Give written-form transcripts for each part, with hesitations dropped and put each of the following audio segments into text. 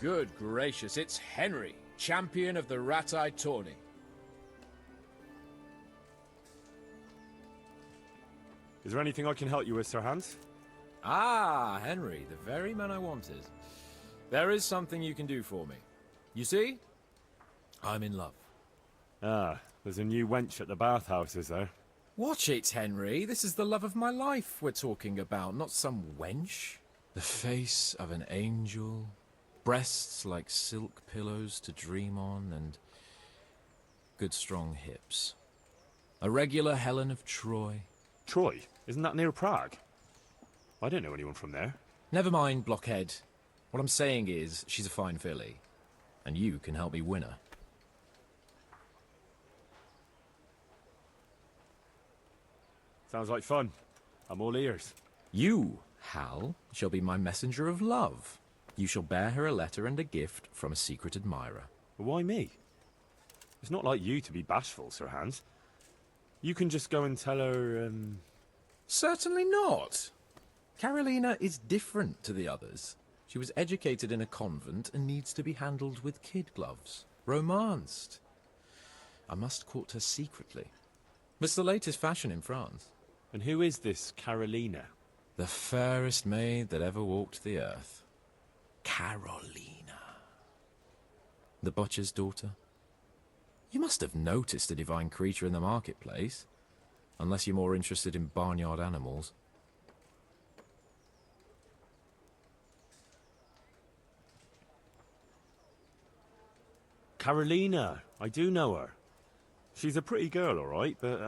Good gracious, it's Henry, champion of the Rat-Eye Tourney. Is there anything I can help you with, Sir Hans? Ah, Henry, the very man I wanted. There is something you can do for me. You see? I'm in love. Ah, there's a new wench at the bathhouse, is there? Watch it, Henry. This is the love of my life we're talking about, not some wench. The face of an angel, breasts like silk pillows to dream on, and good strong hips. A regular Helen of Troy. Troy? Isn't that near Prague? I don't know anyone from there. Never mind, blockhead. What I'm saying is, she's a fine filly, and you can help me win her. Sounds like fun. I'm all ears. You, Hal, shall be my messenger of love. You shall bear her a letter and a gift from a secret admirer. Why me? It's not like you to be bashful, Sir Hans. You can just go and tell her, Certainly not. Carolina is different to the others. She was educated in a convent and needs to be handled with kid gloves. Romanced. I must court her secretly. It's the latest fashion in France. And who is this Carolina? The fairest maid that ever walked the earth. Carolina. The butcher's daughter. You must have noticed a divine creature in the marketplace. Unless you're more interested in barnyard animals. Carolina. I do know her. She's a pretty girl, all right, but,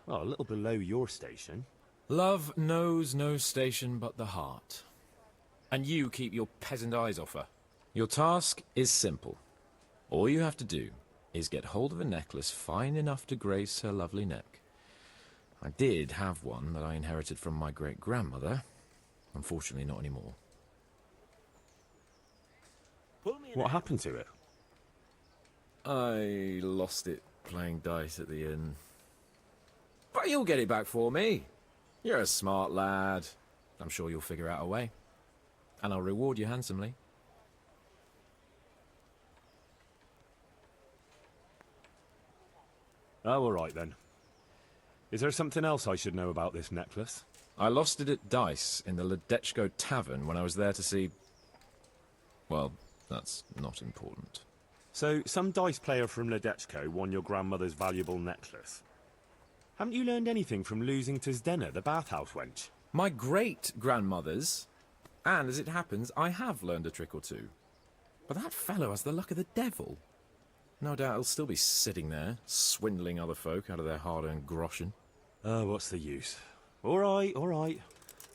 well, a little below your station. Love knows no station but the heart. And you keep your peasant eyes off her. Your task is simple. All you have to do is get hold of a necklace fine enough to grace her lovely neck. I did have one that I inherited from my great-grandmother. Unfortunately, not anymore. What happened to it? I lost it playing dice at the inn. But you'll get it back for me. You're a smart lad. I'm sure you'll figure out a way. And I'll reward you handsomely. Oh, all right then. Is there something else I should know about this necklace? I lost it at dice in the Ledechko Tavern when I was there to see... Well, that's not important. So, some dice player from Ledechko won your grandmother's valuable necklace. Haven't you learned anything from losing to Zdena, the bathhouse wench? My great-grandmother's. And as it happens, I have learned a trick or two. But that fellow has the luck of the devil. No doubt he'll still be sitting there, swindling other folk out of their hard-earned groschen. Oh, what's the use? All right, all right.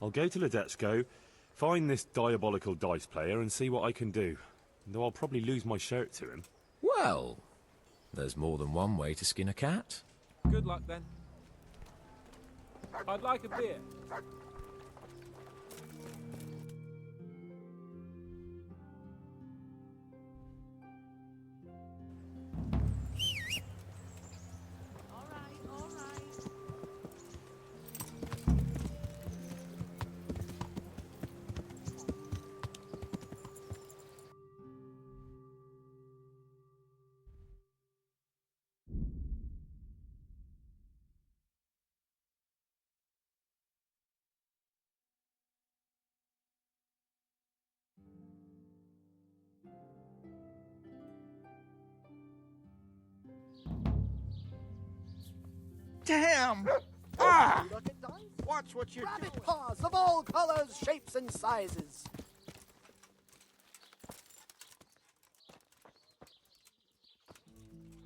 I'll go to Ledechko, find this diabolical dice player and see what I can do. Though I'll probably lose my shirt to him. Well, there's more than one way to skin a cat. Good luck, then. I'd like a beer. Damn! Ah! Watch what you're Rabbit doing. paws of all colors, shapes, and sizes.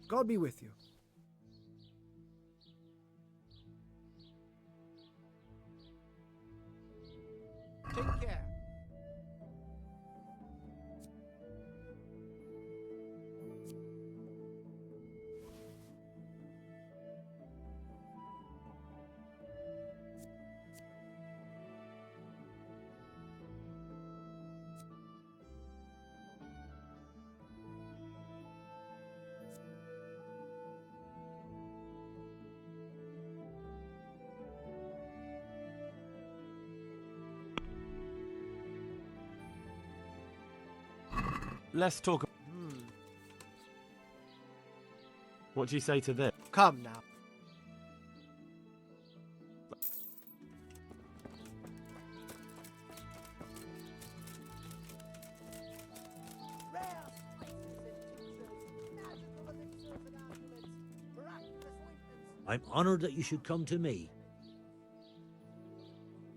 God be with you. Take care. let's talk... What do you say to this? Come now. Rare spices and tinctures, magical elixirs and amulets, miraculous ointments. I'm honored that you should come to me.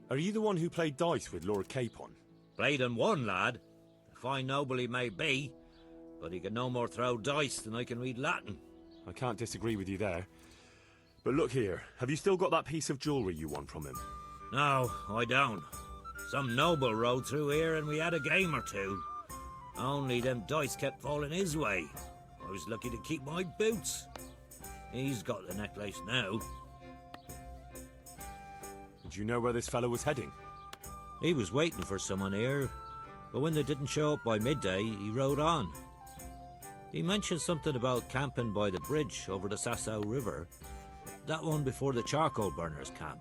Are you the one who played dice with Lord Capon? Played and won, lad. A fine noble he may be, but he can no more throw dice than I can read Latin. I can't disagree with you there. But look here, have you still got that piece of jewellery you won from him? No, I don't. Some noble rode through here and we had a game or two. Only them dice kept falling his way. I was lucky to keep my boots. He's got the necklace now. Do you know where this fellow was heading? He was waiting for someone here, but when they didn't show up by midday, he rode on. He mentioned something about camping by the bridge over the Sasau River. That one before the charcoal burners camp.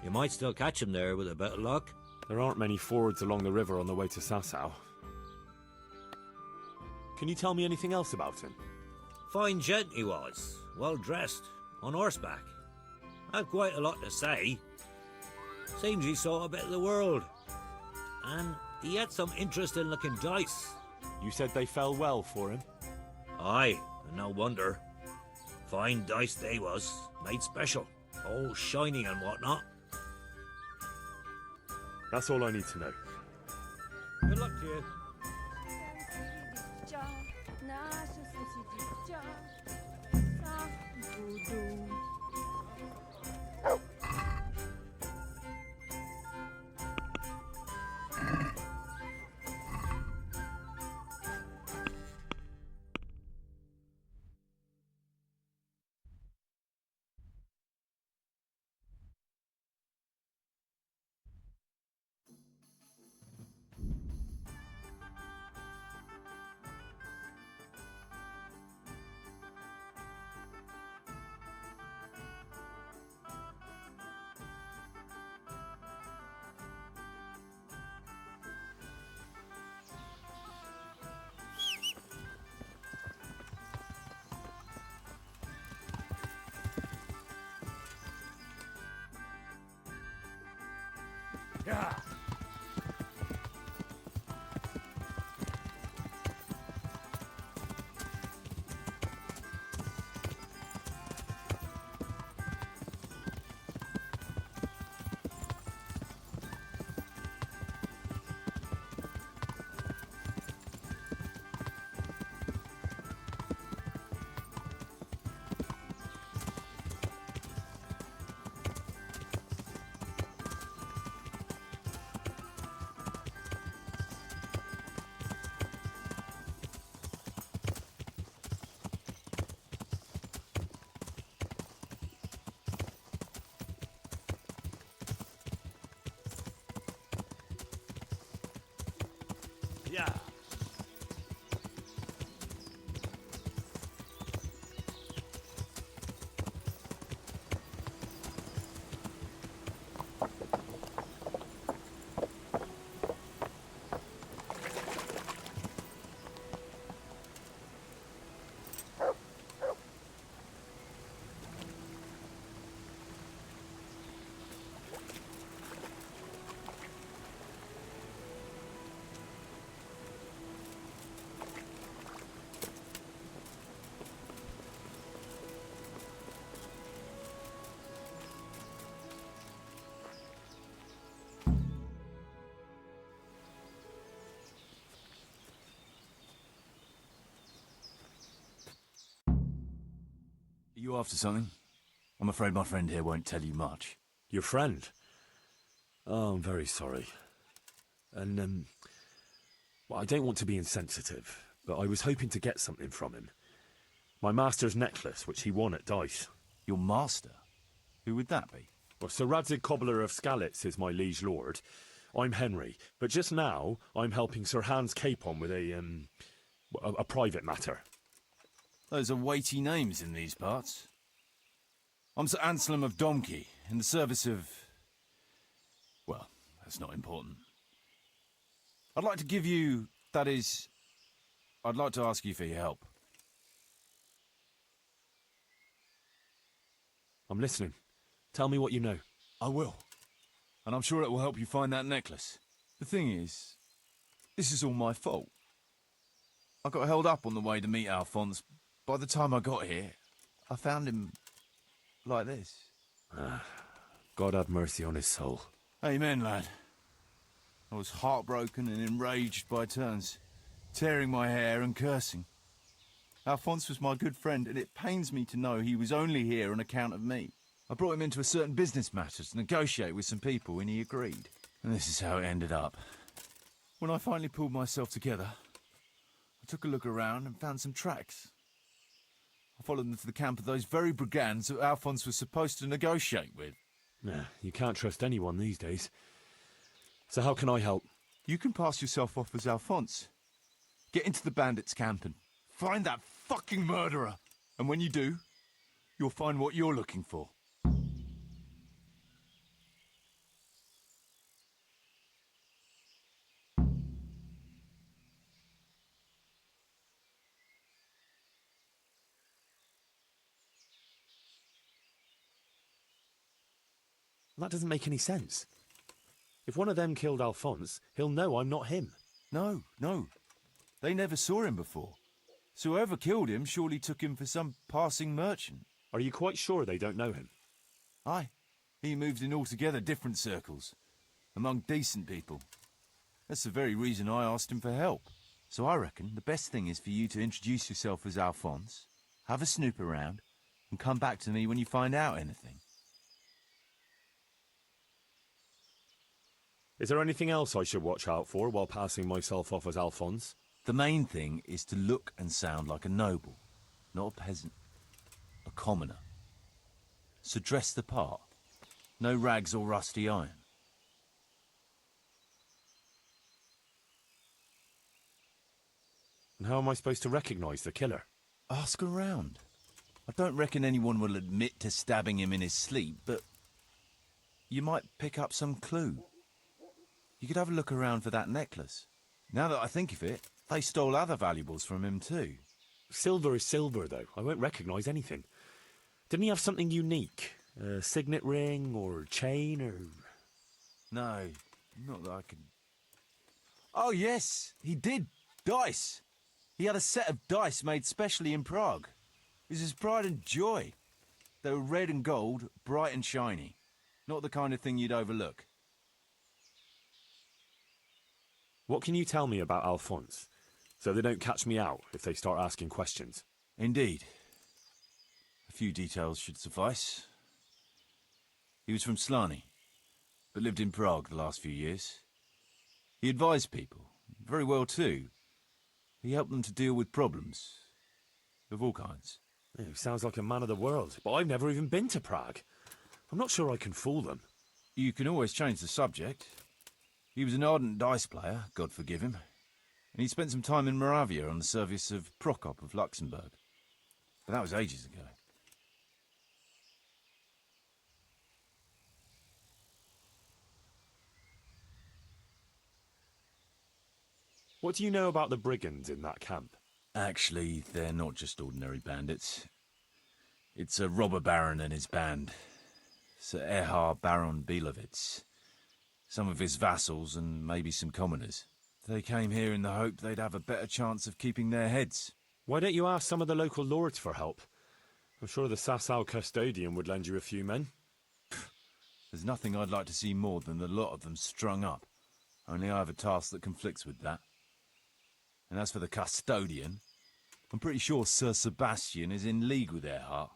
You might still catch him there with a bit of luck. There aren't many fords along the river on the way to Sasau. Can you tell me anything else about him? Fine gent he was, well dressed, on horseback. Had quite a lot to say. Seems he saw a bit of the world. And he had some interesting looking dice. You said they fell well for him? Aye, and no wonder. Fine dice they was, made special. All shiny and whatnot. That's all I need to know. Good luck to you. Yeah. Yeah. Are you after something? I'm afraid my friend here won't tell you much. Your friend? Oh, I'm very sorry. And, well, I don't want to be insensitive, but I was hoping to get something from him. My master's necklace, which he won at dice. Your master? Who would that be? Well, Sir Radzig Cobbler of Skalitz is my liege lord. I'm Henry, but just now I'm helping Sir Hans Capon with a private matter. Those are weighty names in these parts. I'm Sir Anselm of Domkey, in the service of... well, that's not important. I'd like to give you, that is, I'd like to ask you for your help. I'm listening. Tell me what you know. I will. And I'm sure it will help you find that necklace. The thing is, this is all my fault. I got held up on the way to meet Alphonse. By the time I got here, I found him like this. God have mercy on his soul. Amen, lad. I was heartbroken and enraged by turns, tearing my hair and cursing. Alphonse was my good friend, and it pains me to know he was only here on account of me. I brought him into a certain business matter to negotiate with some people, and he agreed. And this is how it ended up. When I finally pulled myself together, I took a look around and found some tracks. I followed them to the camp of those very brigands that Alphonse was supposed to negotiate with. Nah, you can't trust anyone these days. So how can I help? You can pass yourself off as Alphonse. Get into the bandits' camp and find that fucking murderer. And when you do, you'll find what you're looking for. That doesn't make any sense. If one of them killed Alphonse, he'll know I'm not him. No. They never saw him before. So whoever killed him surely took him for some passing merchant. Are you quite sure they don't know him? Aye. He moved in altogether different circles, among decent people. That's the very reason I asked him for help. So I reckon the best thing is for you to introduce yourself as Alphonse, have a snoop around, and come back to me when you find out anything. Is there anything else I should watch out for while passing myself off as Alphonse? The main thing is to look and sound like a noble, not a peasant, a commoner. So dress the part. No rags or rusty iron. And how am I supposed to recognise the killer? Ask around. I don't reckon anyone will admit to stabbing him in his sleep, but you might pick up some clue. You could have a look around for that necklace. Now that I think of it, they stole other valuables from him too. Silver is silver, though. I won't recognise anything. Didn't he have something unique? A signet ring or chain or... No, not that I can... Oh yes, he did. Dice. He had a set of dice made specially in Prague. It was his pride and joy. They were red and gold, bright and shiny. Not the kind of thing you'd overlook. What can you tell me about Alphonse, so they don't catch me out if they start asking questions? Indeed. A few details should suffice. He was from Slani, but lived in Prague the last few years. He advised people, very well too. He helped them to deal with problems, of all kinds. Yeah, he sounds like a man of the world, but I've never even been to Prague. I'm not sure I can fool them. You can always change the subject. He was an ardent dice player, God forgive him, and he spent some time in Moravia on the service of Prokop of Luxembourg. But that was ages ago. What do you know about the brigands in that camp? Actually, they're not just ordinary bandits. It's a robber baron and his band, Sir Erhard Baron Bielowitz. Some of his vassals and maybe some commoners. They came here in the hope they'd have a better chance of keeping their heads. Why don't you ask some of the local lords for help? I'm sure the Sasau custodian would lend you a few men. There's nothing I'd like to see more than the lot of them strung up. Only I have a task that conflicts with that. And as for the custodian, I'm pretty sure Sir Sebastian is in league with Erhard.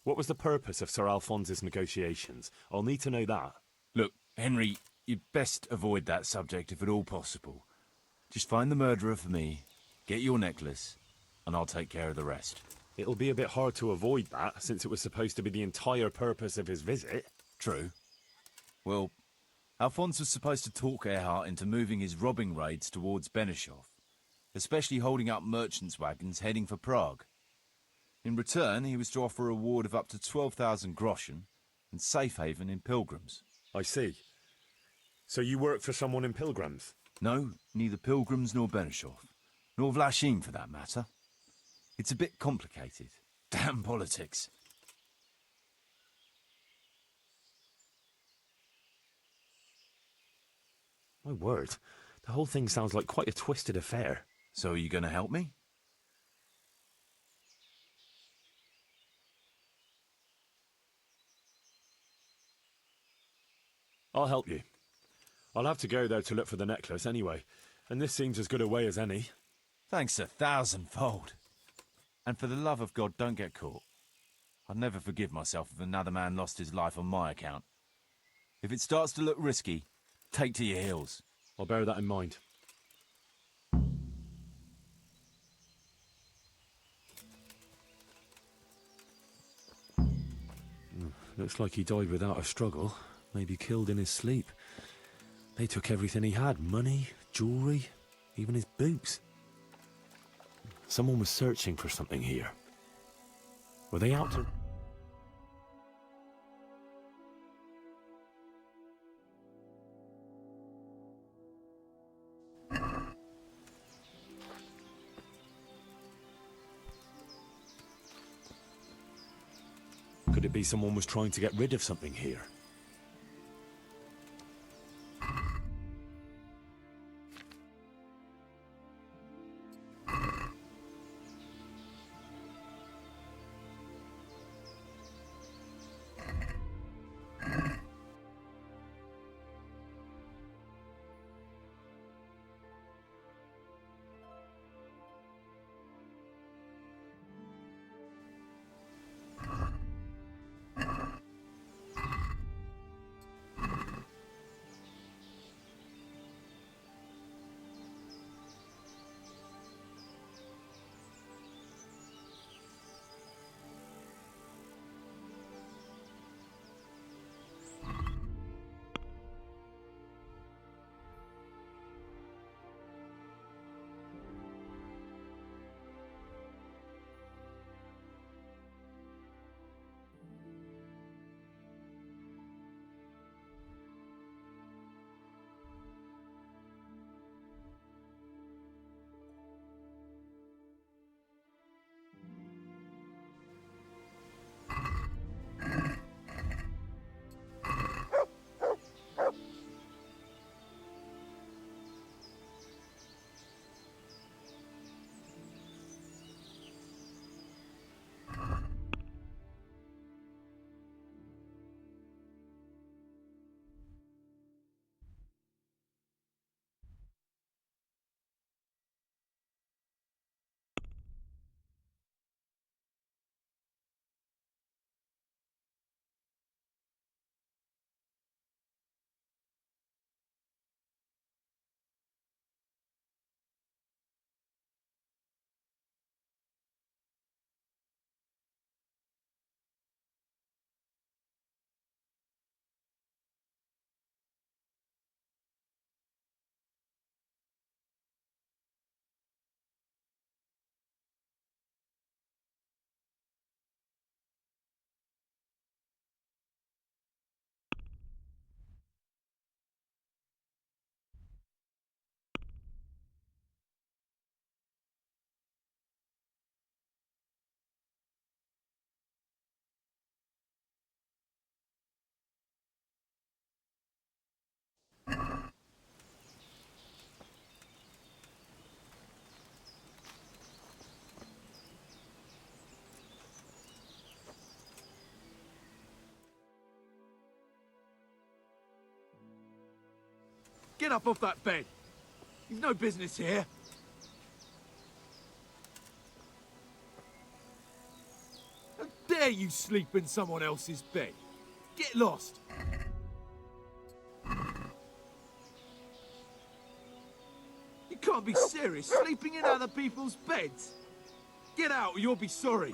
What was the purpose of Sir Alphonse's negotiations? I'll need to know that. Look, Henry, you'd best avoid that subject if at all possible. Just find the murderer for me, get your necklace, and I'll take care of the rest. It'll be a bit hard to avoid that, since it was supposed to be the entire purpose of his visit. True. Well, Alphonse was supposed to talk Erhard into moving his robbing raids towards Benishov, especially holding up merchants' wagons heading for Prague. In return, he was to offer a reward of up to 12,000 groschen and safe haven in Pilgrims. I see. So you work for someone in Pilgrims? No, neither Pilgrims nor Benishov, nor Vlashim for that matter. It's a bit complicated. Damn politics. My word, the whole thing sounds like quite a twisted affair. So are you going to help me? I'll help you. I'll have to go there to look for the necklace anyway, and this seems as good a way as any. Thanks 1,000-fold. And for the love of God, don't get caught. I'd never forgive myself if another man lost his life on my account. If it starts to look risky, take to your heels. I'll bear that in mind. Looks like he died without a struggle. Maybe killed in his sleep. They took everything he had. Money, jewelry, even his boots. Someone was searching for something here. Were they out to... Could it be someone was trying to get rid of something here? Get up off that bed. You've no business here. How dare you sleep in someone else's bed? Get lost. You can't be serious, sleeping in other people's beds. Get out or you'll be sorry.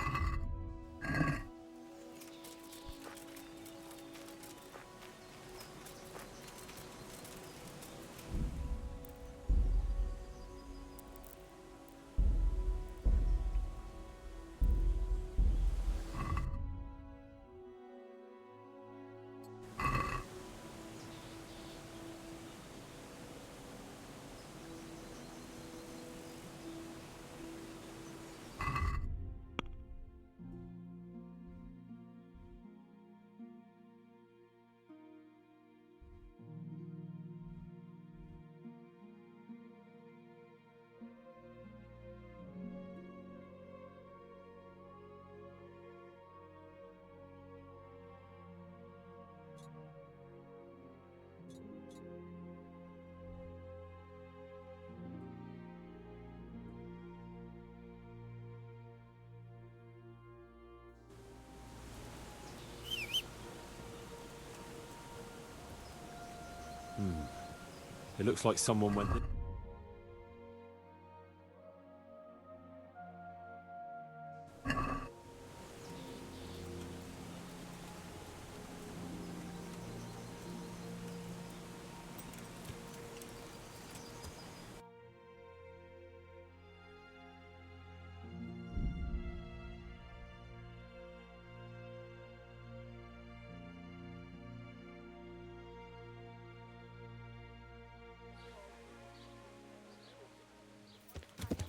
It looks like someone went...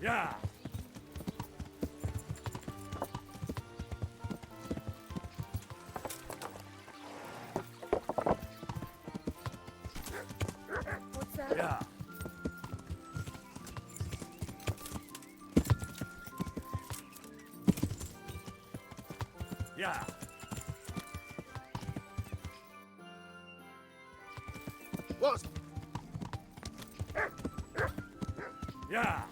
Yeah! What's that? Yeah! Yeah! What's... Yeah!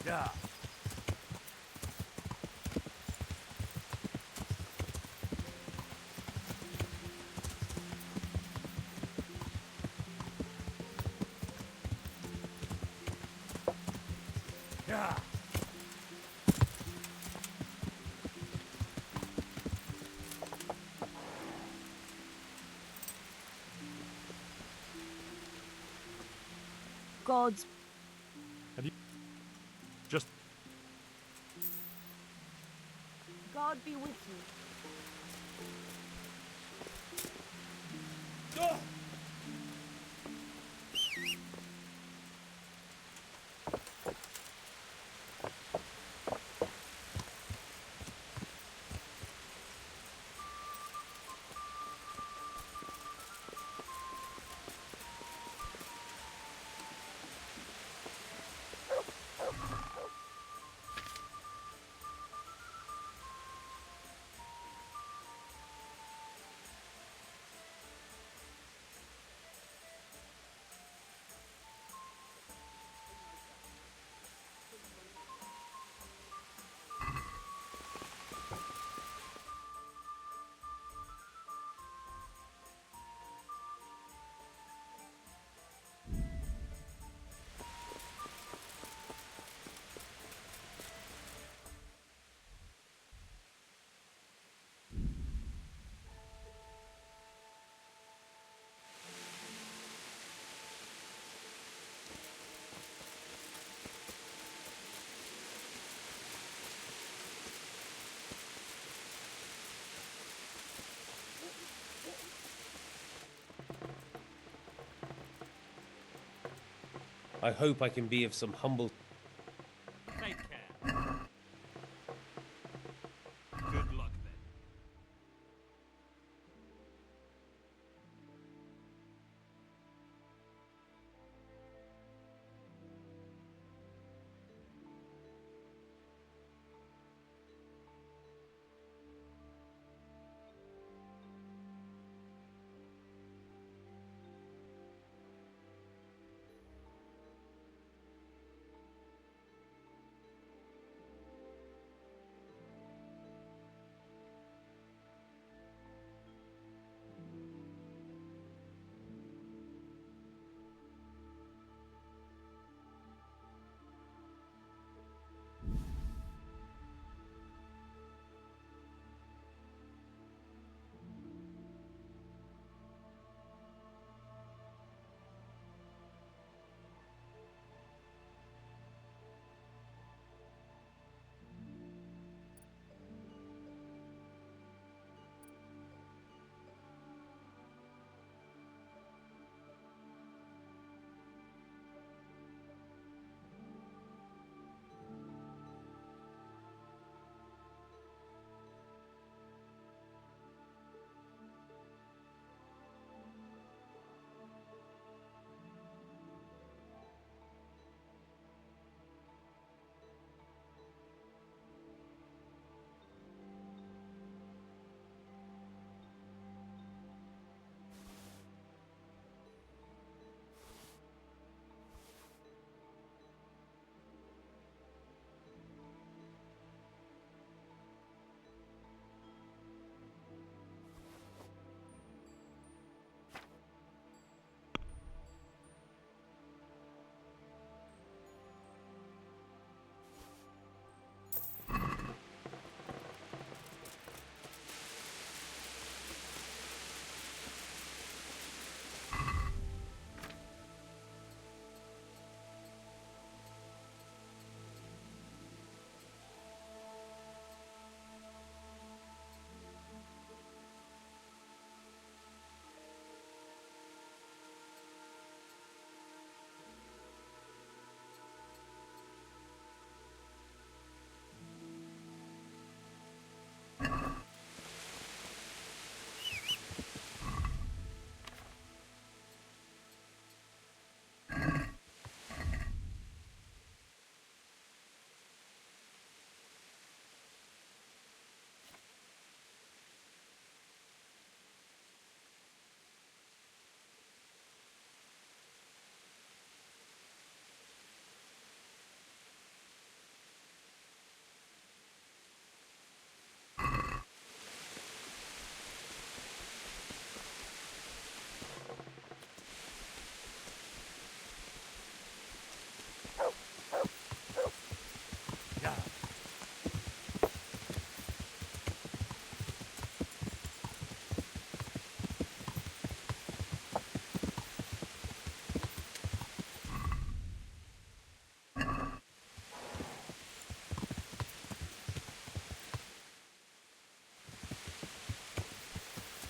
Yeah! Yeah! God's Just... God be with you. I hope I can be of some humble... Take care. Good luck then.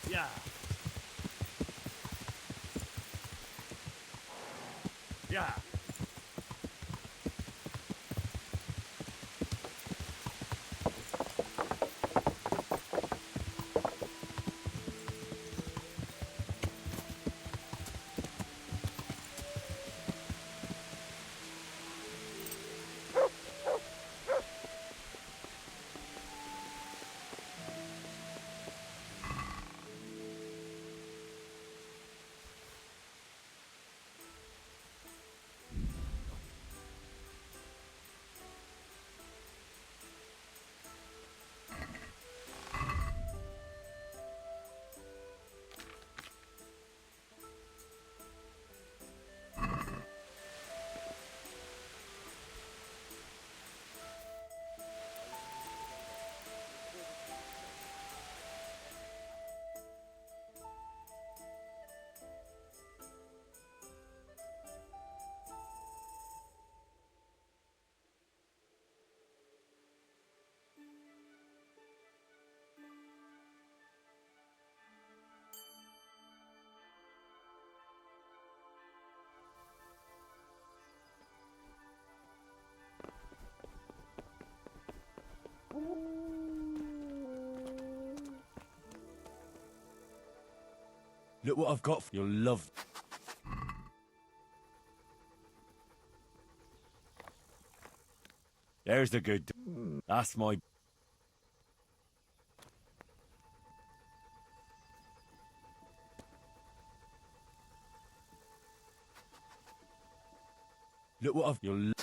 Yeah. Yeah. Look what I've got for your love. There's the good. That's my... Look what I've... Your...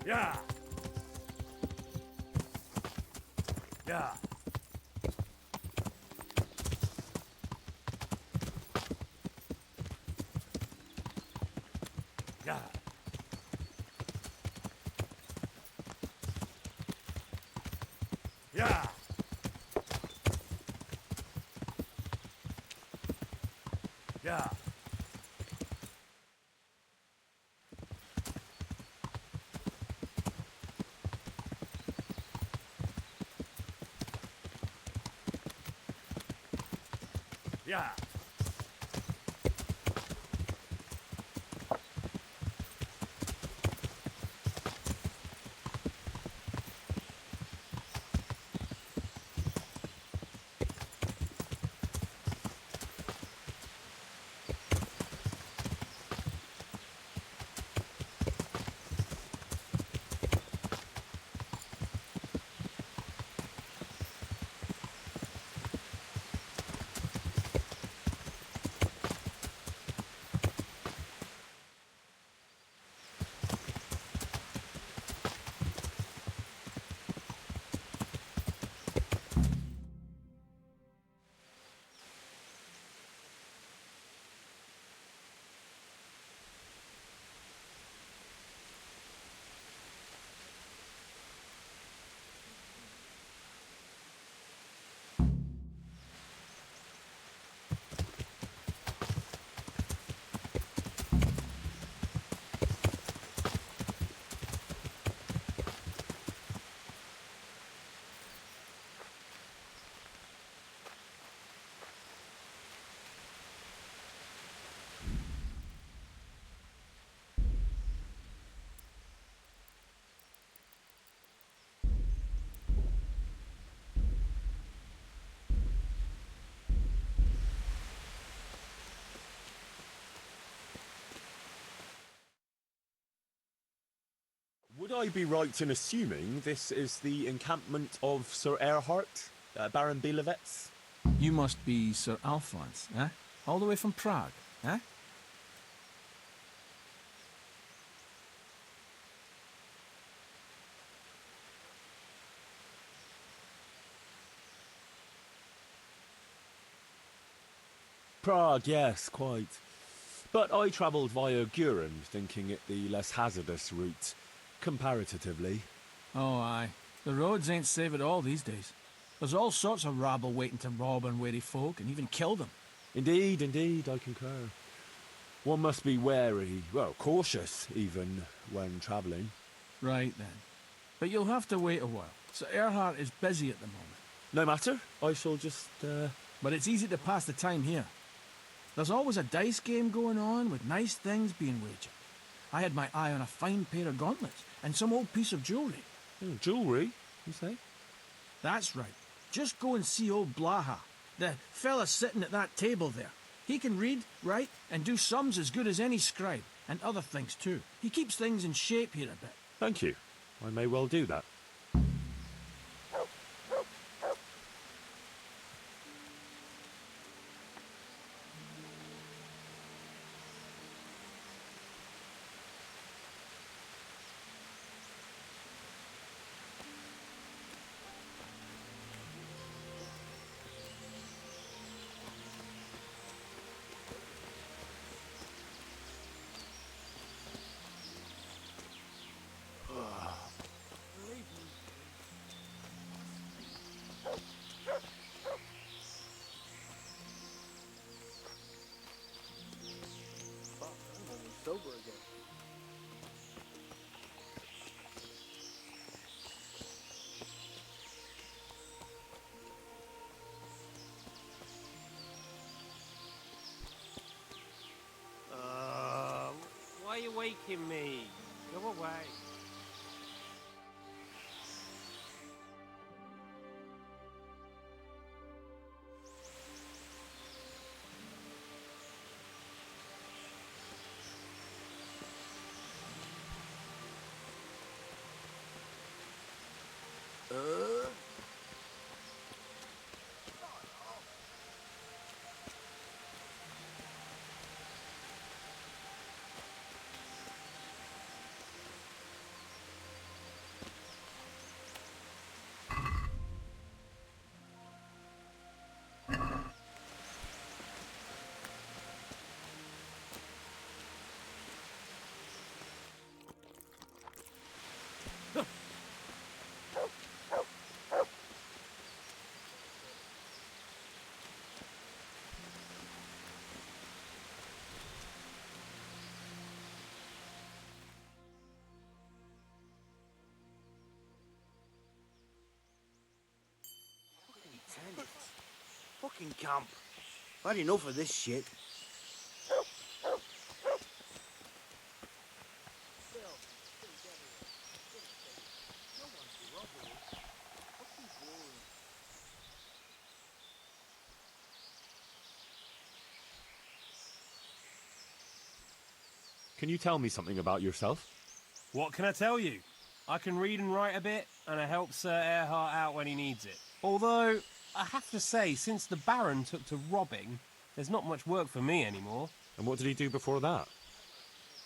Yeah. Yeah. Yeah. Yeah. Yeah. Yeah. Yeah. Would I be right in assuming this is the encampment of Sir Erhard, Baron Bielewitz? You must be Sir Alphonse, eh? All the way from Prague, eh? Prague, yes, quite. But I travelled via Guren, thinking it the less hazardous route, comparatively. Oh, aye. The roads ain't safe at all these days. There's all sorts of rabble waiting to rob unwary folk and even kill them. Indeed, indeed, I concur. One must be wary, well, cautious even, when travelling. Right then. But you'll have to wait a while. Sir Erhard is busy at the moment. No matter, I shall just, But it's easy to pass the time here. There's always a dice game going on with nice things being wagered. I had my eye on a fine pair of gauntlets and some old piece of jewellery. Jewellery, you say? That's right. Just go and see old Blaha, the fella sitting at that table there. He can read, write, and do sums as good as any scribe, and other things too. He keeps things in shape here a bit. Thank you. I may well do that. Why are you waking me? Go away. Fucking camp. Had enough of this shit. Can you tell me something about yourself? What can I tell you? I can read and write a bit, and I help Sir Erhard out when he needs it. Although, I have to say, since the Baron took to robbing, there's not much work for me anymore. And what did he do before that?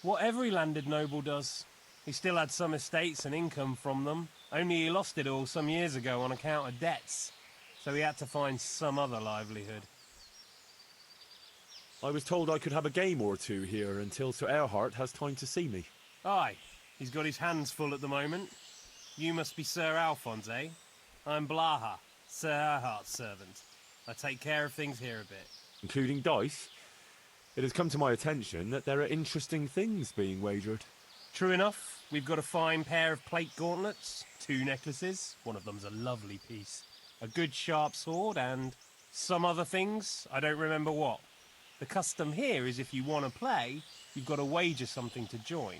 What every landed noble does. He still had some estates and income from them, only he lost it all some years ago on account of debts, so he had to find some other livelihood. I was told I could have a game or two here until Sir Erhard has time to see me. Aye, he's got his hands full at the moment. You must be Sir Alphonse, eh? I'm Blaha, Sir Erhard's servant. I take care of things here a bit. Including dice? It has come to my attention that there are interesting things being wagered. True enough, we've got a fine pair of plate gauntlets, 2 necklaces, one of them's a lovely piece, a good sharp sword, and some other things, I don't remember what. The custom here is if you want to play, you've got to wager something to join.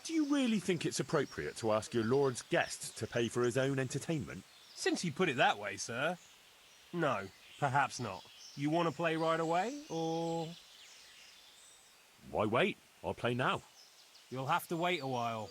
Do you really think it's appropriate to ask your lord's guest to pay for his own entertainment? Since you put it that way, sir. No, perhaps not. You want to play right away, or...? Why wait? I'll play now. You'll have to wait a while.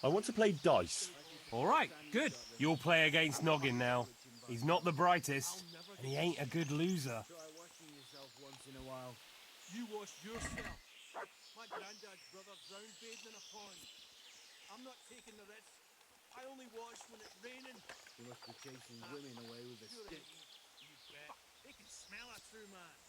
I want to play dice. All right, good. You'll play against Noggin now. He's not the brightest, and he ain't a good loser. Try washing yourself once in a while. You wash yourself. My granddad's brother drowned bathing in a pond. I'm not taking the risk. I only wash when it's raining. You must be chasing women away with a stick. You bet. They can smell a true man.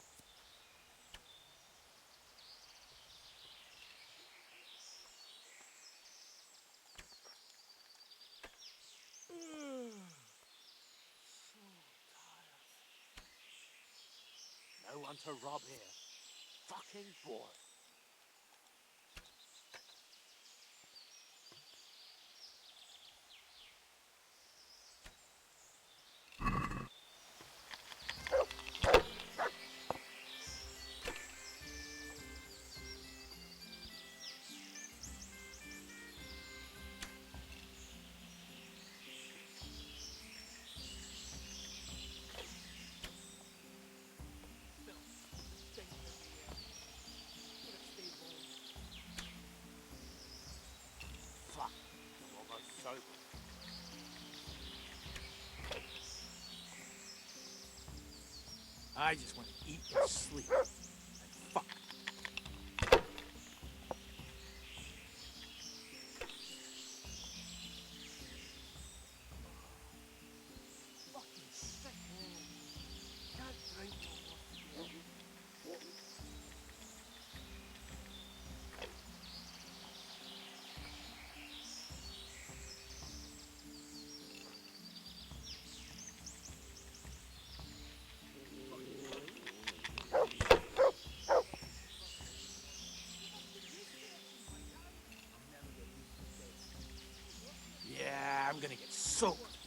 No one to rob here. Fucking bored. Fuck. I'm almost sober. I just want to eat and sleep. And fuck. Fucking sick, man. Can't drink no more. Yeah, I'm gonna get soaked.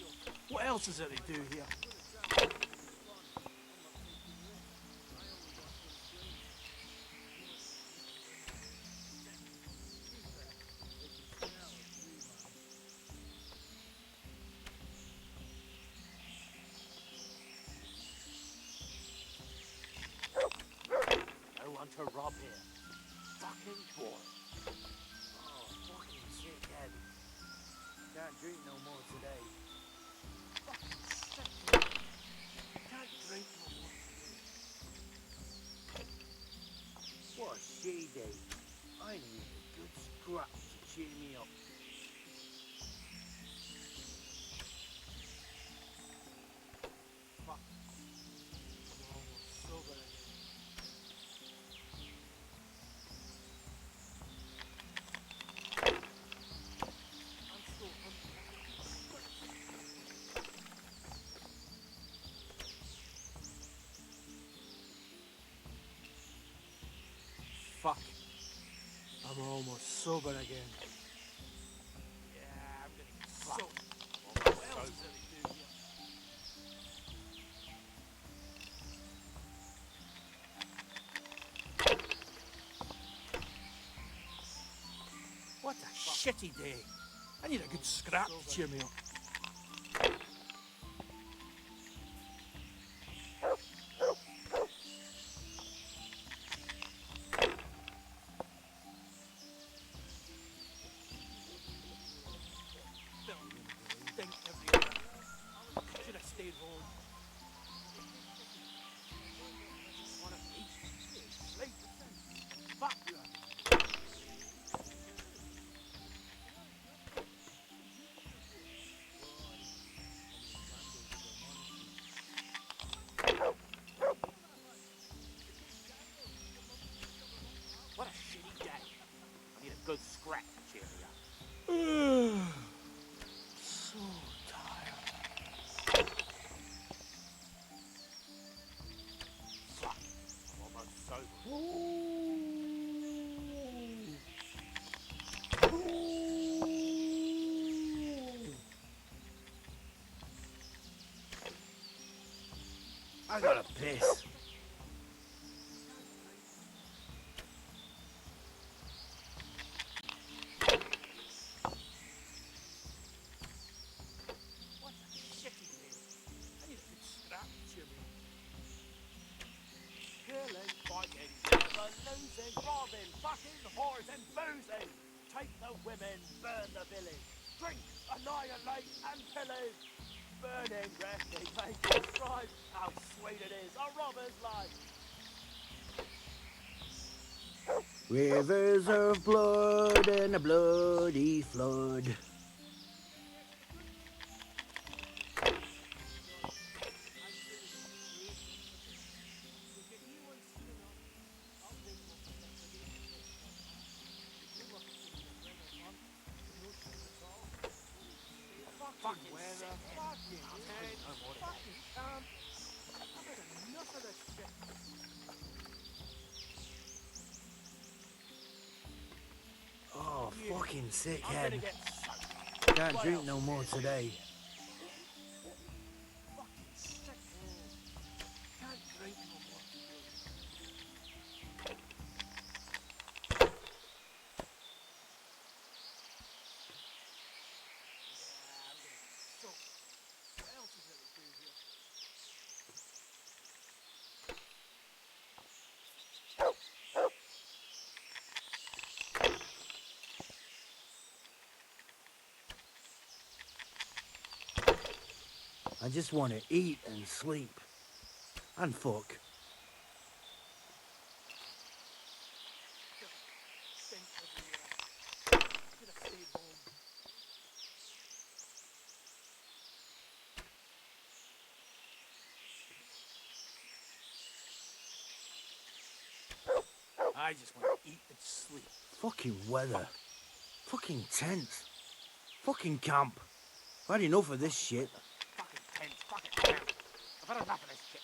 What else is there to do here? No one to rob here. Fucking bored. Oh, fucking sick head. Can't drink no more today. Fucking sick, man. Can't drink no more today. What a shitty day. I need a good scrap to cheer me up. Fuck. I'm almost sober again. I'm still hungry. Fuck. I'm almost sober again. Yeah, I'm gonna get soaked. What else is there to do here? What a shitty day. I need a good scrap to cheer me up. Stink everywhere. Should have stayed home. Want a piece? Sleep. Fuck you. What a shitty day. I need a good scrap to cheer me up. So tired. Fuck. I'm almost sober. I gotta piss. What a shitty day. I need a good scrap to cheer me up. Killing, fighting, never losing, robbing, fucking, whores and boozing. Take the women, burn the village. Drink, annihilate, and pillage. Burning, wrecking, making strife. How sweet it is, a robber's life. Rivers of blood and a bloody flood. Fucking weather, fucking tent, fucking camp. I've had enough of this shit. Oh, fucking sick I'm gonna head. get soaked. Can't What drink else no is more there? today. Fucking sick head. Can't drink no more today. I'm gonna get soaked. What else is there to do here? I just want to eat and sleep. And fuck. Stink everywhere. Should have stayed home. I just want to eat and sleep. Fucking weather. Fucking tents. Fucking camp. I've had enough of this shit. Fucking tent, fucking camp. I've had enough of this shit.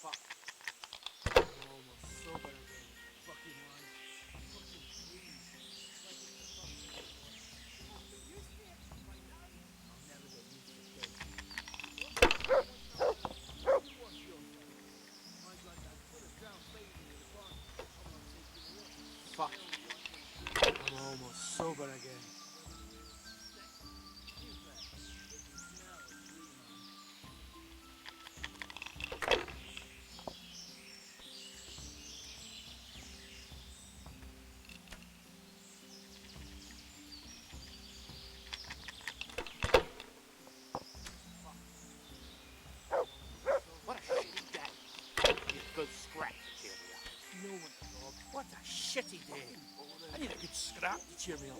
Fuck. I'm almost sober again. Fucking life. Fucking please. Like it's the first thing it was. You must be used to it by now. I'll never get used to this. You watch yourself. My granddad put us down fighting in the barn. I'm not taking the walk. Fuck. I'm almost sober again. What a shitty day. Need a good scrap to cheer me up. No one, Rob. What a shitty day. I need a good scrap to cheer me up.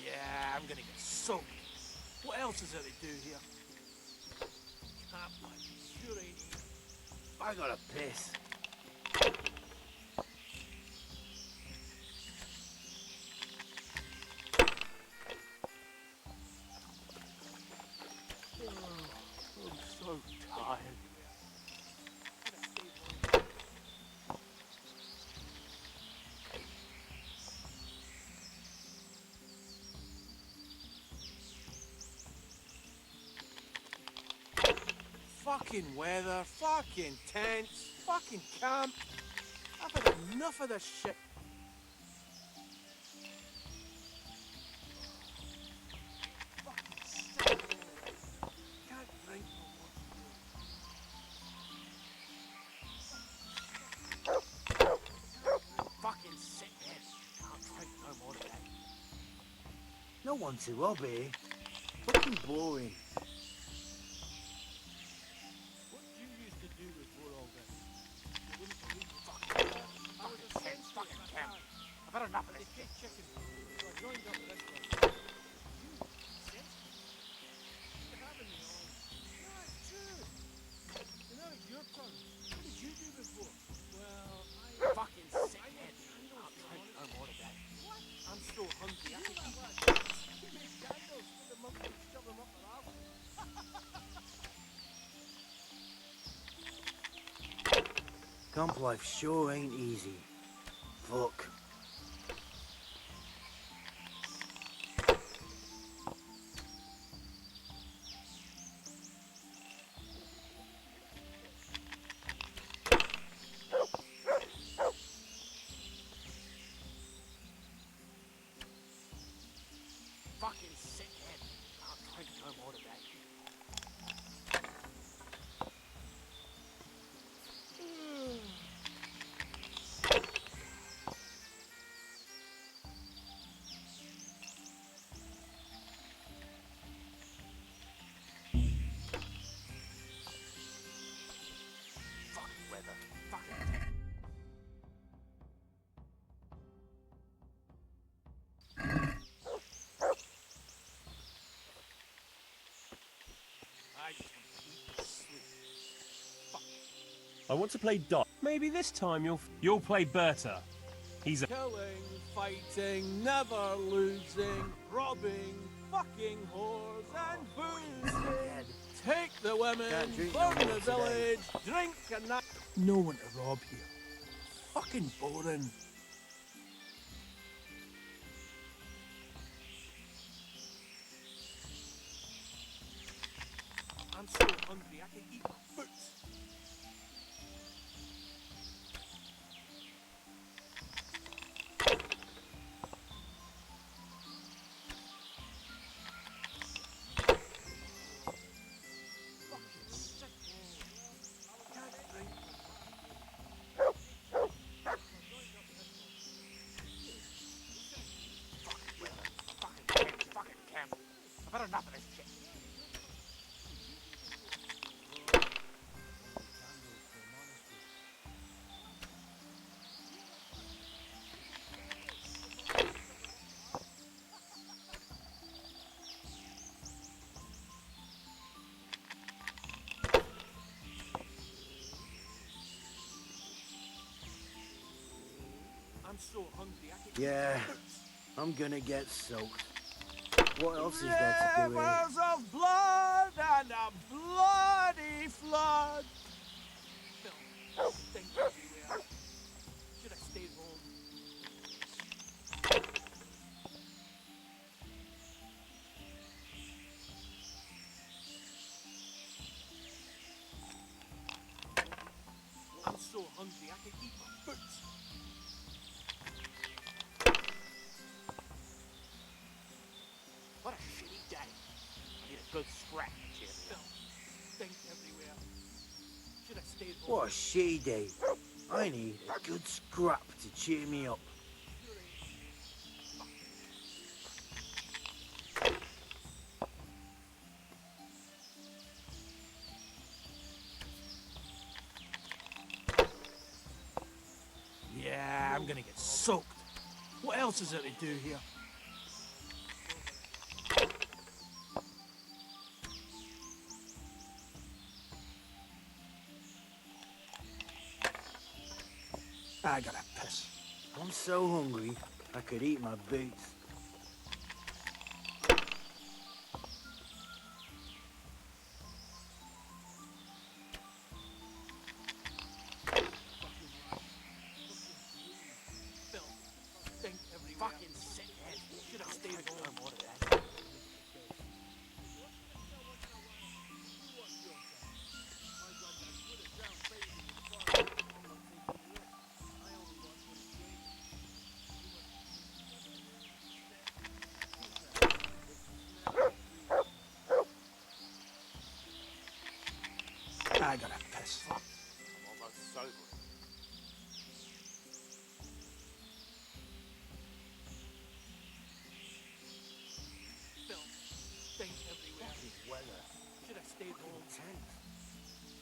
Yeah, I'm gonna get soaked. What else is there to do here? Camp life sure ain't easy. I gotta piss. I'm so tired. Fucking weather, fucking tents, fucking camp. I've had enough of this shit. Fucking sick. Can't drink no more today. Fucking sick head. Can't drink no more today. No one to rob here. Fucking boring. What you used to do before all this? You wouldn't believe fucking tents, fucking camp. I've had enough of this shit. Chicken. So I joined up with this one. You sensitive? You're having me on. No, it's true. So now it's your turn. What did you do before? Well, I... Fucking sick head. I'll drink no more today. What? I'm so hungry. I can eat my You make candles, put them up and shove them up my arse. Camp life sure ain't easy. Fuck. fucking sickhead. I'll drink no more today. Fucking weather. Fucking... I can keep asleep. Fuck. I want to play dot. Maybe this time you'll play Berta. He's a Killing, fighting, never losing, robbing, fucking whores and boozing. Take the women, burn the village, drink and night. No one to rob here. Fucking boring. I'm so hungry I can eat my boots. Fucking sick. Can't drink. fucking weather. Fucking tent. Fucking camp. I've had enough of this shit. I'm so hungry I can Yeah, eat my boots. I'm gonna get soaked. What else is there to do here? Rivers of blood and a bloody flood. Film, stink everywhere. Should have stayed home. I'm so hungry I can eat my boots. What a shitty day. I need a good scrap to cheer me Film, up. stink everywhere. Should have stayed home. What a shitty day. I need a good scrap to cheer me up. Yeah, I'm gonna get soaked. What else is there to do here? I gotta piss. I'm so hungry, I could eat my boots. Film, stink everywhere. Fucking sickhead. Should have stayed home. No more today. I gotta piss. I'm almost sober. Film, stink everywhere. Fucking weather. Should have stayed home. Tent.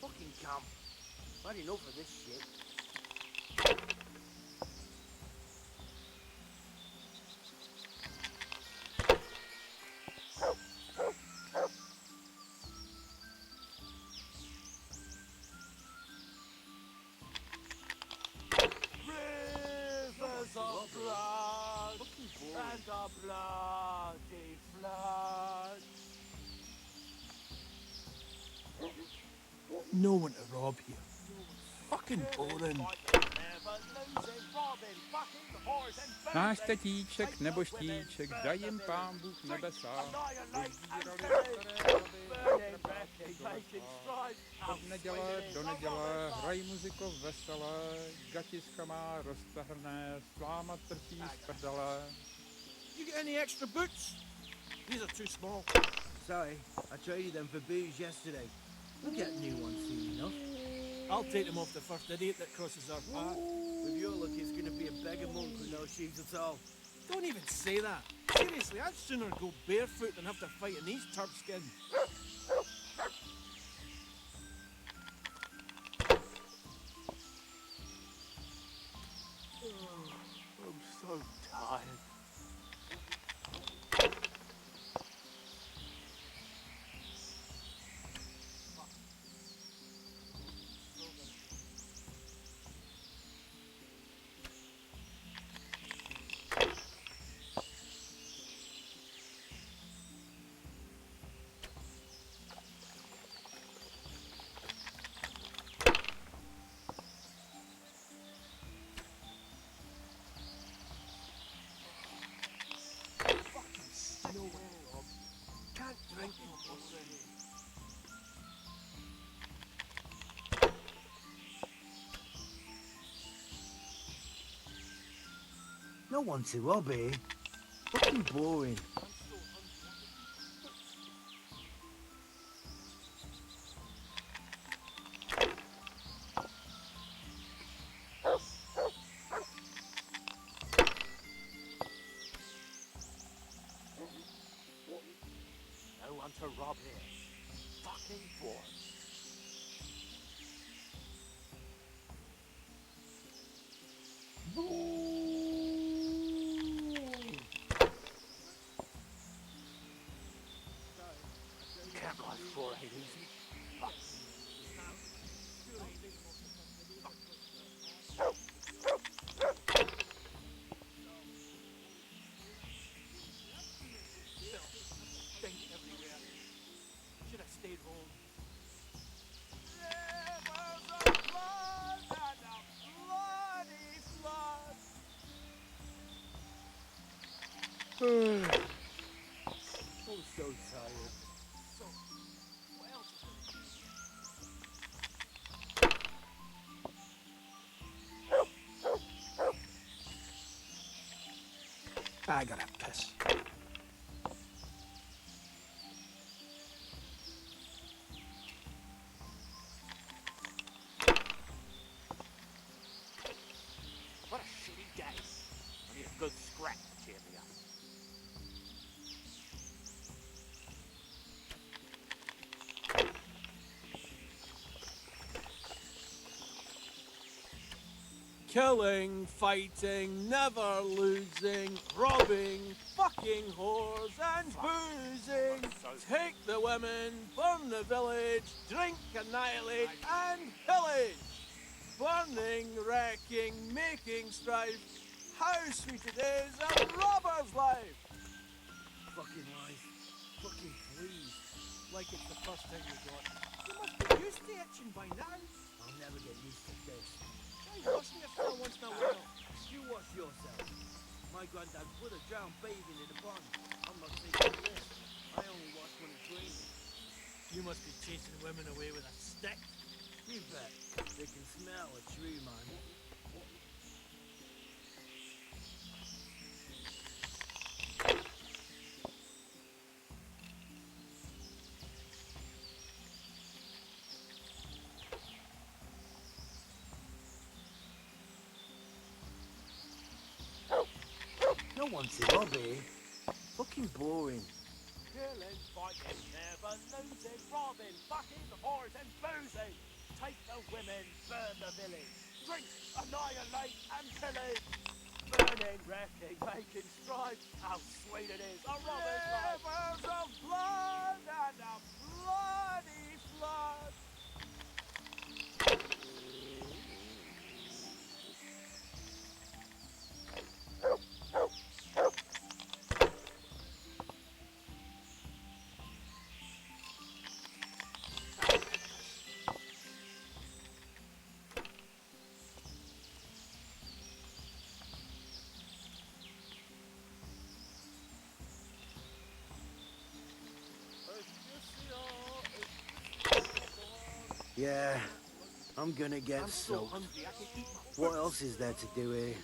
Fucking camp. I've had enough of this shit. Rivers of blood and a bloody flood. No one to rob here. Fucking boring. Náš tetíček nebo štíček, daj jim pán Bůh nebesa, od neděle do neděle, hraj muziko veselé, gatiska má roztrhné, sláma trčí z prdele. You get any extra boots? These are too small. Sorry, I traded them for booze yesterday. We'll get new ones soon enough. I'll take them off the first idiot that crosses our path. With your luck, it's gonna be a beggar monk with no shoes at all. Don't even say that. Seriously, I'd sooner go barefoot than have to fight in these turd skins. I'm so tired. Can't drink no more. No one to rob here. Fucking boring. No one to rob here. Fucking bored. Can't lie for ain't easy. Stink everywhere. Should have stayed home. I'm so tired. So, what else is there? I gotta piss. What a shitty day. I need a good scrap to cheer me up. Killing, fighting, never losing, robbing, fucking whores and boozing. Take the women, burn the village, drink, annihilate and pillage. Burning, wrecking, making strife. How sweet it is a robber's life. Fucking life. Fucking please. Like it's the first thing we got. You must be used to itching by now. I'll never get used to this. Try washing yourself once in a while. You wash yourself. My granddad would have drowned bathing in a pond. I'm not taking this. I only wash when it's raining. You must be chasing women away with a stick. You bet. They can smell a true man. No one to rob here. Fucking boring. Killing, fighting, never losing, robbing, fucking, whores and boozing. Take the women, burn the village. Drink, annihilate and pillage. Burning, wrecking, making strife. How sweet it is, a robber's life. Rivers of blood and a bloody flood. Yeah, I'm gonna get I'm so soaked. hungry I can eat What else is there to do here?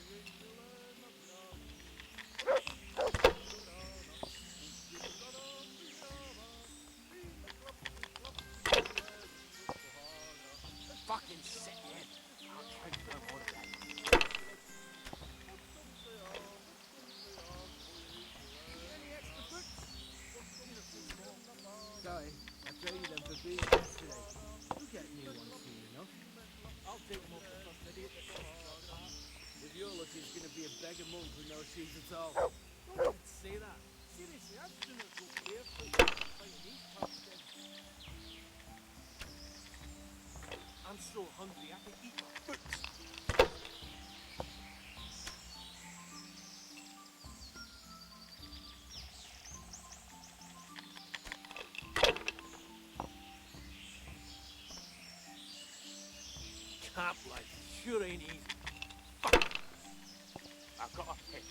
issues at all. Don't even say that. Seriously, I'd sooner go barefoot than fighting these punks then. I'm so hungry I could eat my boots. Camp life sure ain't easy. Fuck. I've got a pick.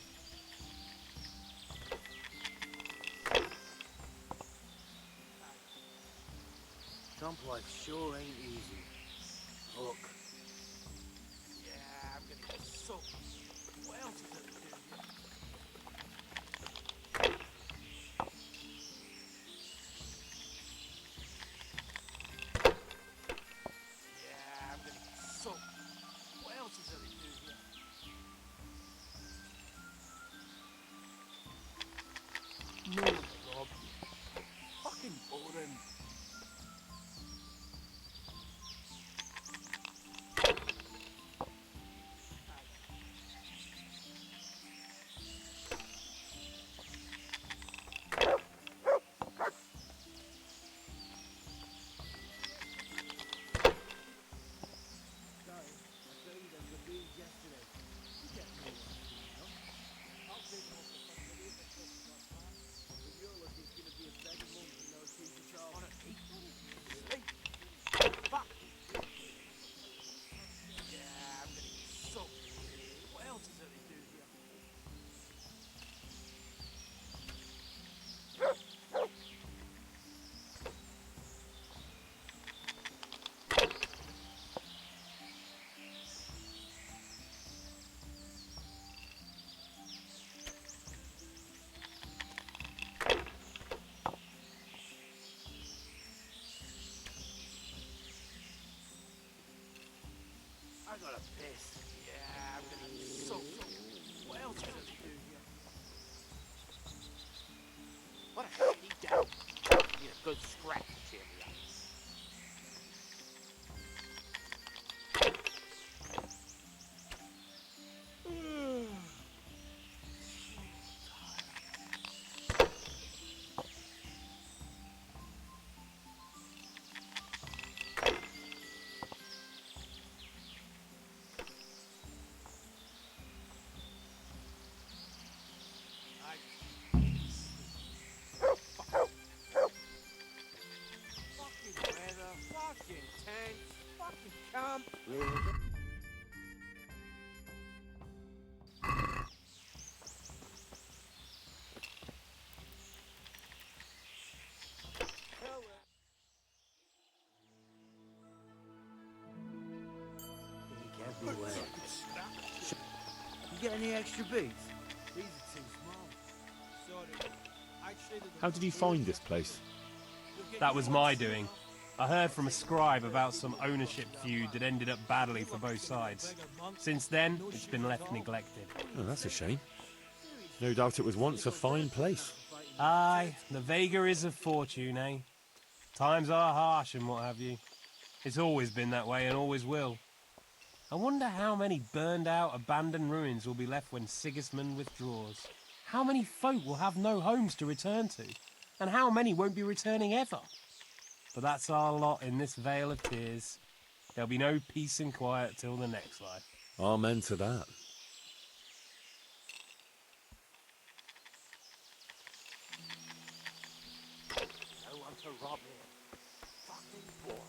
Camp life sure ain't easy. Look. Yeah, I'm gonna get soaked. What else is there to do here? Yeah, I'm gonna get soaked. What else is there to do here? No, Rob. Fucking boring. I got a piss. Yeah, I'm gonna get soaked. What else is there to do here? What a shitty day. Need a good scrap to cheer me up. Fucking weather, fucking tents, fucking camp. Everywhere. You get any extra beats? These are too small. Sorry. I traded them How did you find this place? That was my doing. I heard from a scribe about some ownership feud that ended up badly for both sides. Since then, it's been left neglected. Oh, that's a shame. No doubt it was once a fine place. Aye, the Vega is of fortune, eh? Times are harsh and what have you. It's always been that way and always will. I wonder how many burned out, abandoned ruins will be left when Sigismund withdraws. How many folk will have no homes to return to? And how many won't be returning ever? But that's our lot in this vale of tears. There'll be no peace and quiet till the next life. Amen to that. No one to rob here. Fucking bored.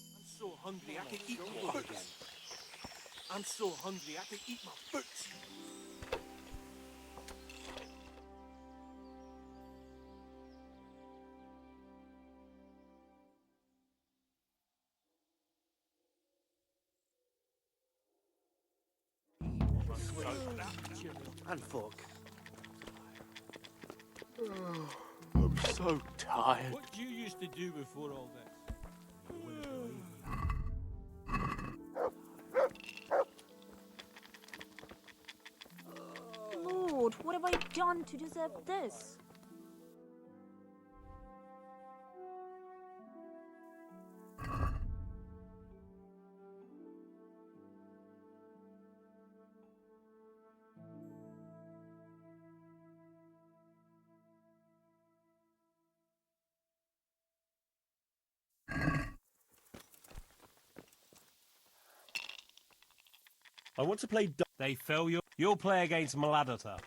I'm so hungry I can eat my boots. I'm so hungry I can eat my boots. And fuck. I'm so tired. What did you used to do before all this? Lord, what have I done to deserve this? I want to play... They fell you. You'll play against Maladata.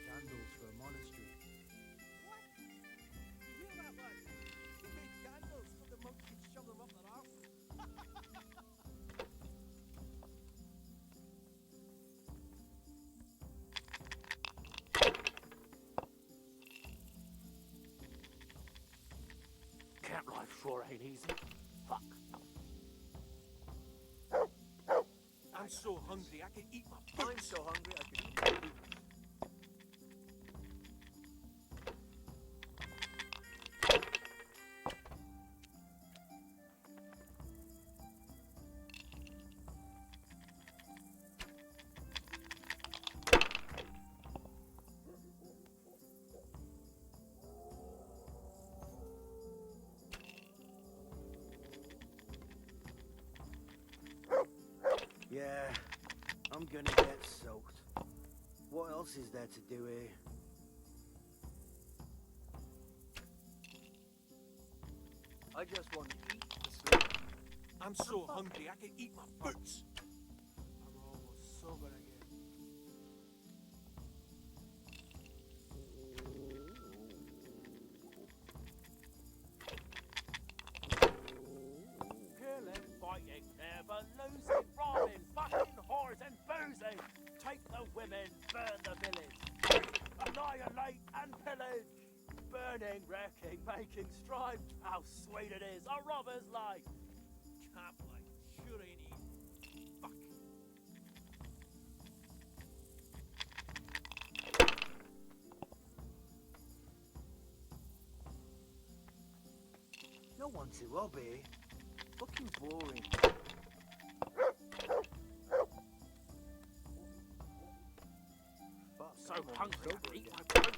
Candles for a monastery. What? You hear that, lad? They made candles so the monks could shove them up their arse. Camp life sure ain't easy. Fuck. I'm so hungry I could eat my I'm so hungry I could eat my food. Yeah, I'm gonna get soaked. What else is there to do here? I just want to eat and sleep. I'm so hungry I could eat my boots. I'm almost sober again. Killing, fighting, never losing, robbing, fucking whores and boozing. Take the women, burn the village. Annihilate and pillage. Burning, wrecking, making strife. How sweet it is, a robber's life. Camp life sure ain't easy. Fuck. No one to rob here. Fucking boring. Fuck, so hungry I could eat my food.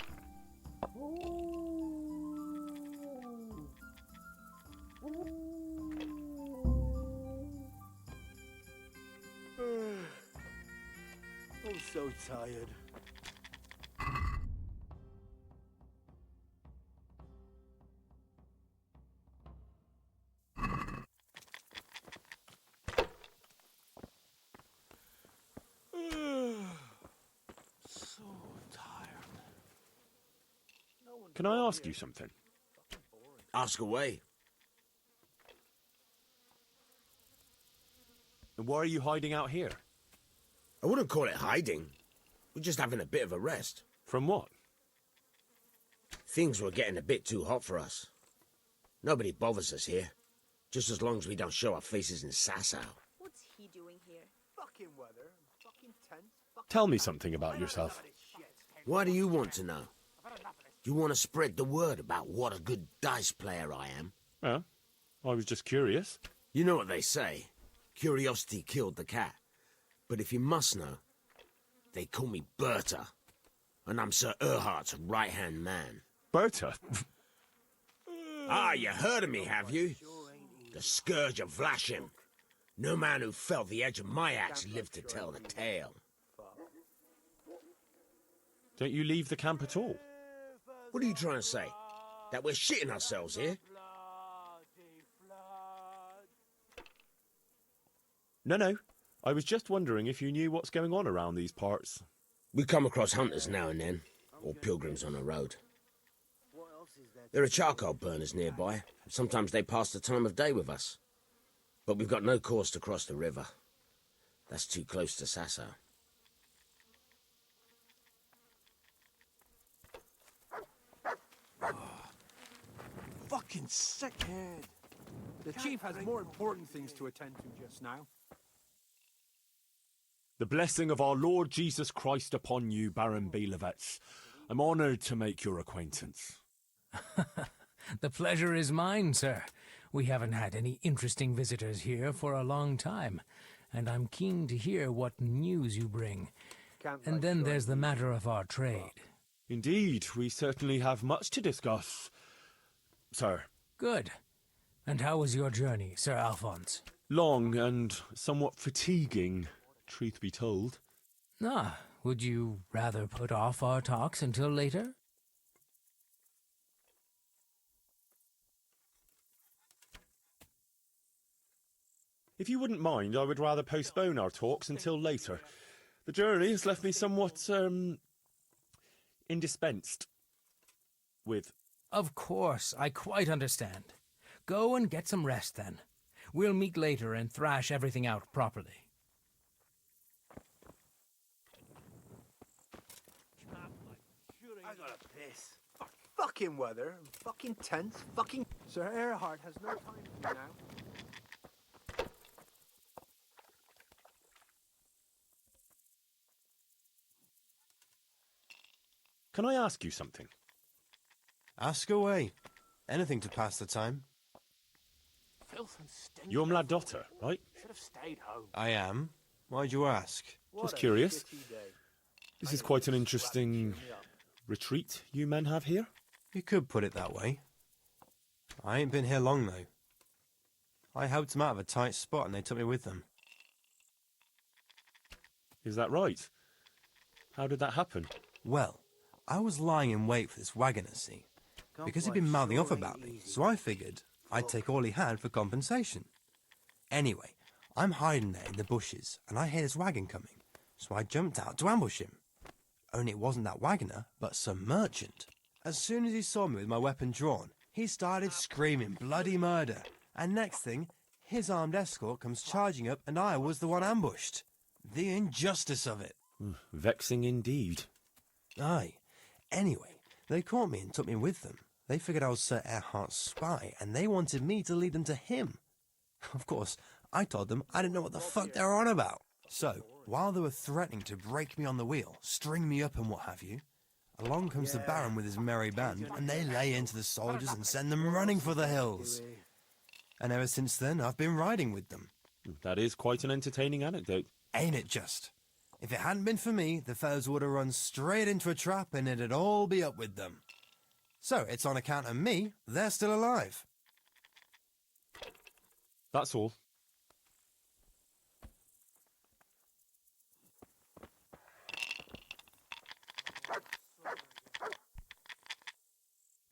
I'm so tired. So tired. Can I ask you something? Ask away. And why are you hiding out here? I wouldn't call it hiding. We're just having a bit of a rest. From what? Things were getting a bit too hot for us. Nobody bothers us here. Just as long as we don't show our faces in Sasau. What's he doing here? Fucking weather, fucking tent, fucking... Tell me something about yourself. Why do you want to know? Do you want to spread the word about what a good dice player I am? Yeah, I was just curious. You know what they say. Curiosity killed the cat. But if you must know, they call me Berta. And I'm Sir Erhardt's right-hand man. Berta? Ah, you heard of me, have you? The Scourge of Vlashim. No man who felt the edge of my axe lived to tell the tale. Don't you leave the camp at all? What are you trying to say? That we're shitting ourselves here? No. I was just wondering if you knew what's going on around these parts. We come across hunters now and then, or pilgrims on the road. There are charcoal burners nearby. Sometimes they pass the time of day with us. But we've got no cause to cross the river. That's too close to Sasau. Fucking sick head. The chief has more important things to attend to just now. The blessing of our Lord Jesus Christ upon you, Baron Belevets. I'm honoured to make your acquaintance. The pleasure is mine, sir. We haven't had any interesting visitors here for a long time, and I'm keen to hear what news you bring. And then there's the matter of our trade. Indeed, we certainly have much to discuss, sir. Good. And how was your journey, Sir Alphonse? Long and somewhat fatiguing, truth be told. Ah, Would you rather put off our talks until later? If you wouldn't mind, I would rather postpone our talks until later. The journey has left me somewhat, indispensed with. Of course, I quite understand. Go and get some rest then. We'll meet later and thrash everything out properly. I gotta piss. Fucking weather, fucking tents, fucking... Sir Erhard has no time for me now. Can I ask you something? Ask away. Anything to pass the time. Filth and stench. You're Mlad Dotter, right? Should have stayed home. I am. Why'd you ask? Just curious. This is quite an interesting retreat you men have here. You could put it that way. I ain't been here long, though. I helped them out of a tight spot and they took me with them. Is that right? How did that happen? Well, I was lying in wait for this wagoner, see? Because he'd been mouthing off about me, so I figured I'd take all he had for compensation. Anyway, I'm hiding there in the bushes, and I hear this wagon coming, so I jumped out to ambush him. Only it wasn't that wagoner, but some merchant. As soon as he saw me with my weapon drawn, he started screaming bloody murder, and next thing, his armed escort comes charging up, and I was the one ambushed. The injustice of it. Vexing indeed. Aye. Anyway, they caught me and took me with them. They figured I was Sir Erhard's spy, and they wanted me to lead them to him. Of course, I told them I didn't know what the fuck they were on about. So, while they were threatening to break me on the wheel, string me up and what have you, along comes the Baron with his merry band, and they lay into the soldiers and send them running for the hills. And ever since then, I've been riding with them. That is quite an entertaining anecdote. Ain't it just? If it hadn't been for me, the fellows would have run straight into a trap and it'd all be up with them. So, it's on account of me, they're still alive. That's all.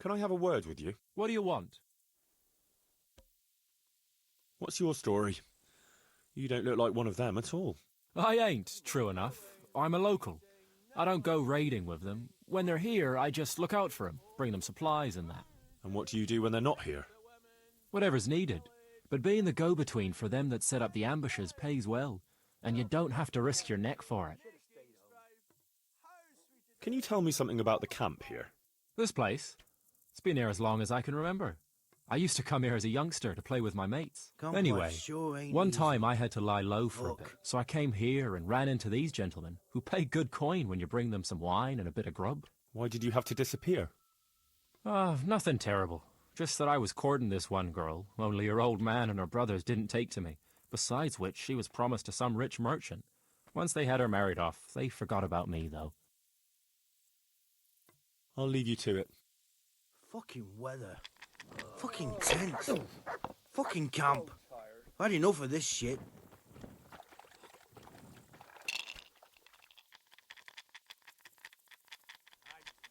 Can I have a word with you? What do you want? What's your story? You don't look like one of them at all. I ain't, true enough. I'm a local. I don't go raiding with them. When they're here, I just look out for them, bring them supplies and that. And what do you do when they're not here? Whatever's needed. But being the go-between for them that set up the ambushes pays well, and you don't have to risk your neck for it. Can you tell me something about the camp here? This place? It's been here as long as I can remember. I used to come here as a youngster to play with my mates. Anyway, one time I had to lie low for a bit, so I came here and ran into these gentlemen, who pay good coin when you bring them some wine and a bit of grub. Why did you have to disappear? Nothing terrible. Just that I was courting this one girl, only her old man and her brothers didn't take to me, besides which she was promised to some rich merchant. Once they had her married off, they forgot about me, though. I'll leave you to it. Fucking weather. Fucking tents. Fucking camp. I had enough of this shit.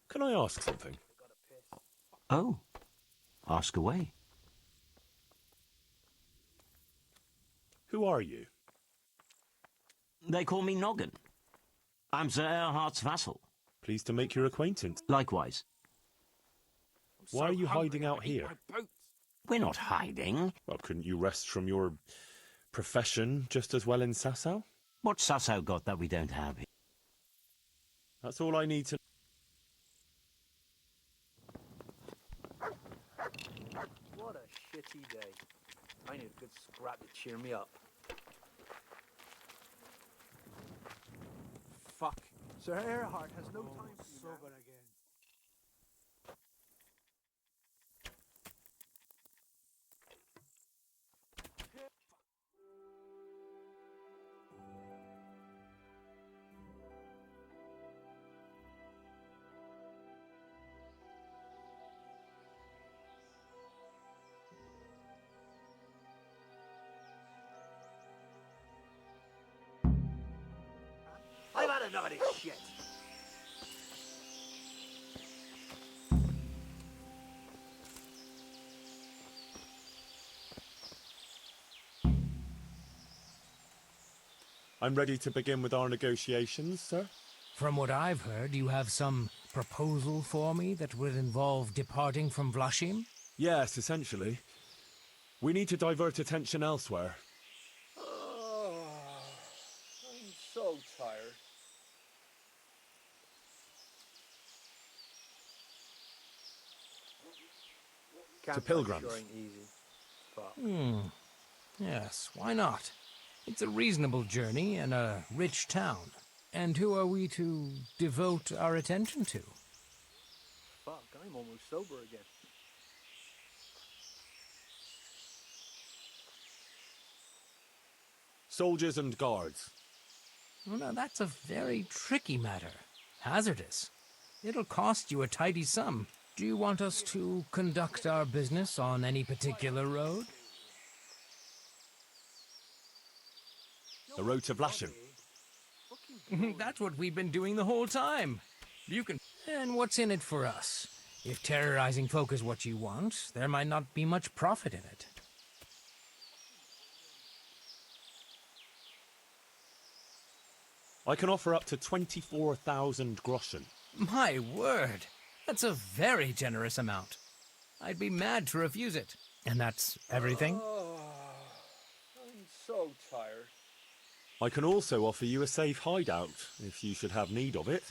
Can I ask something? Oh, ask away. Who are you? They call me Noggin. I'm Sir Erhard's vassal. Pleased to make your acquaintance. Likewise. Why are you hiding out here? We're not hiding. Well, couldn't you rest from your profession just as well in Sasau? What's Sasau got that we don't have here? That's all I need to... What a shitty day. I need a good scrap to cheer me up. Fuck. Sir Erhard has no time for you sober again. I've had had enough of this shit. I'm ready to begin with our negotiations, sir. From what I've heard, you have some proposal for me that would involve departing from Vlashim? Yes, essentially. We need to divert attention elsewhere. Oh, I'm so tired. To Pilgrims. Sure ain't easy, but Yes, why not? It's a reasonable journey and a rich town. And who are we to devote our attention to? fuck, I'm almost sober again. Soldiers and guards. Well, now that's a very tricky matter. Hazardous. It'll cost you a tidy sum. Do you want us to conduct our business on any particular road? The road to Vlashim. That's what we've been doing the whole time. You can... And what's in it for us? If terrorizing folk is what you want, there might not be much profit in it. I can offer up to 24,000 groschen. My word! That's a very generous amount. I'd be mad to refuse it. And that's everything? Oh, I'm so tired. I can also offer you a safe hideout, if you should have need of it.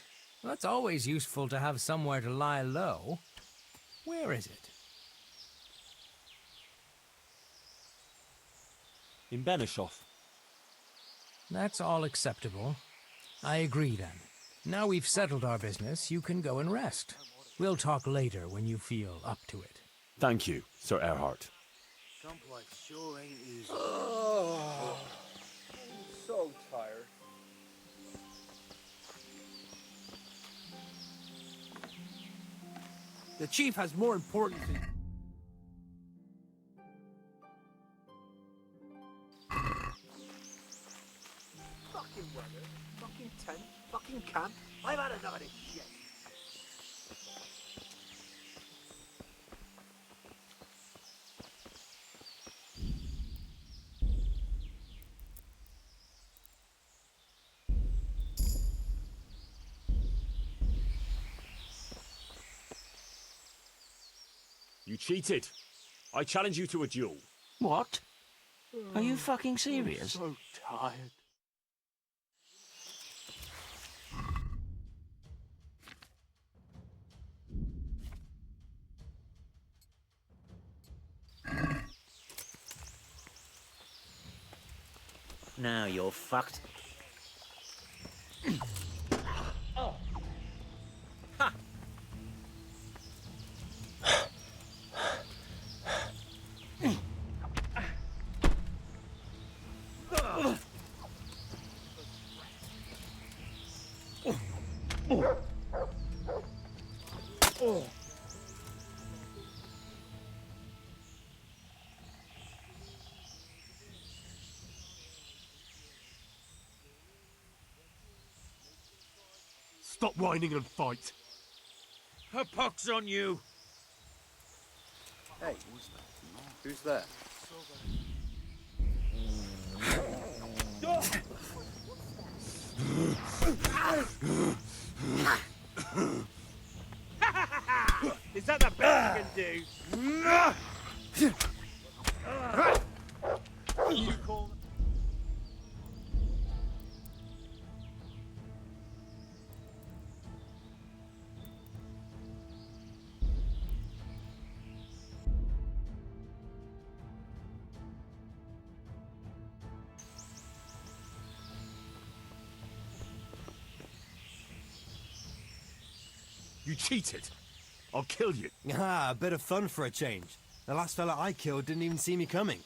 Well, it's always useful to have somewhere to lie low. Where is it? In Benishoff. That's all acceptable. I agree then. Now we've settled our business, you can go and rest. We'll talk later when you feel up to it. Thank you, Sir Erhard. Camp life sure ain't easy. Oh, I'm so tired. The chief has more important things. Fucking weather, fucking tent, fucking camp. I've had enough of this shit. You cheated. I challenge you to a duel. What? Are you fucking serious? I'm so tired. Now you're fucked. Oh. Stop whining and fight. Her pox on you. Hey, who's there? Is that the best you can do? You call them? You cheated. I'll kill you. Ah, a bit of fun for a change. The last fella I killed didn't even see me coming.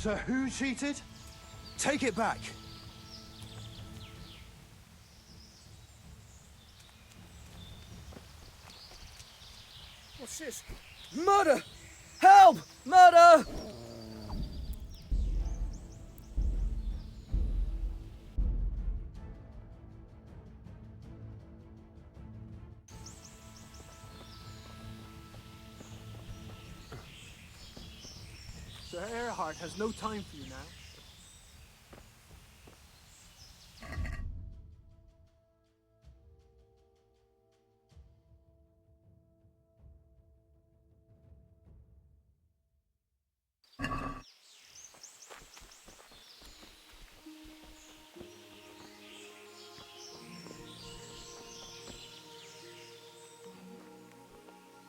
So who cheated? Take it back. What's this? Murder! Help! Murder! Sir Earhart has no time for you now.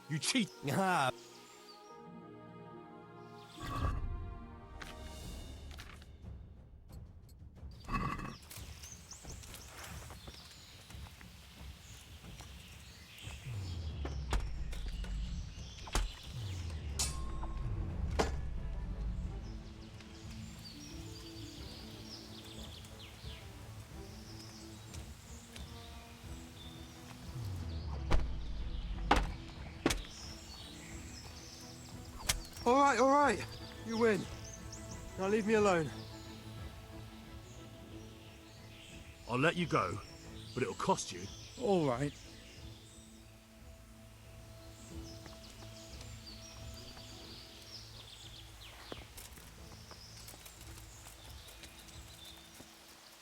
You cheat! Ah. All right. You win. Now leave me alone. I'll let you go, but it'll cost you. All right.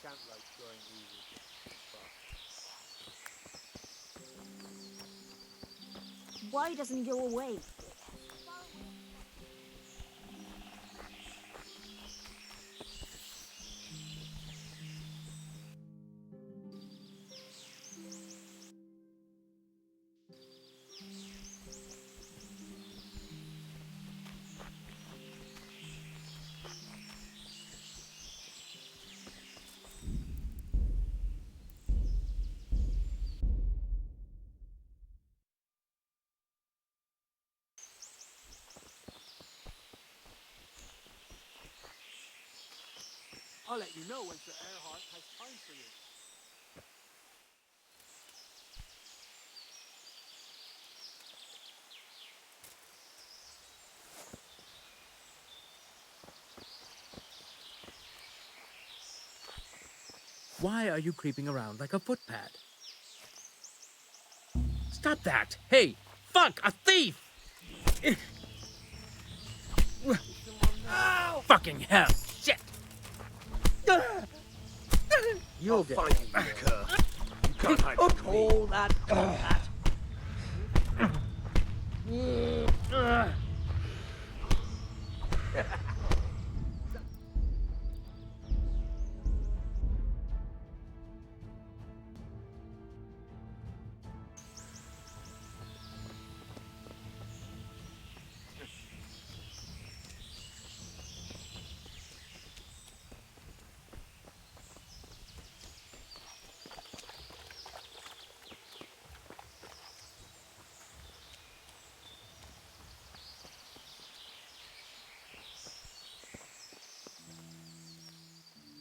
Can't like going easy. Why doesn't he go away? I'll let you know when Sir Earhart has time for you. Why are you creeping around like a footpad? Stop that! Hey! Fuck! A thief! Fucking hell! Shit! You'll find you, you cur. You can't hide from me. Call that combat.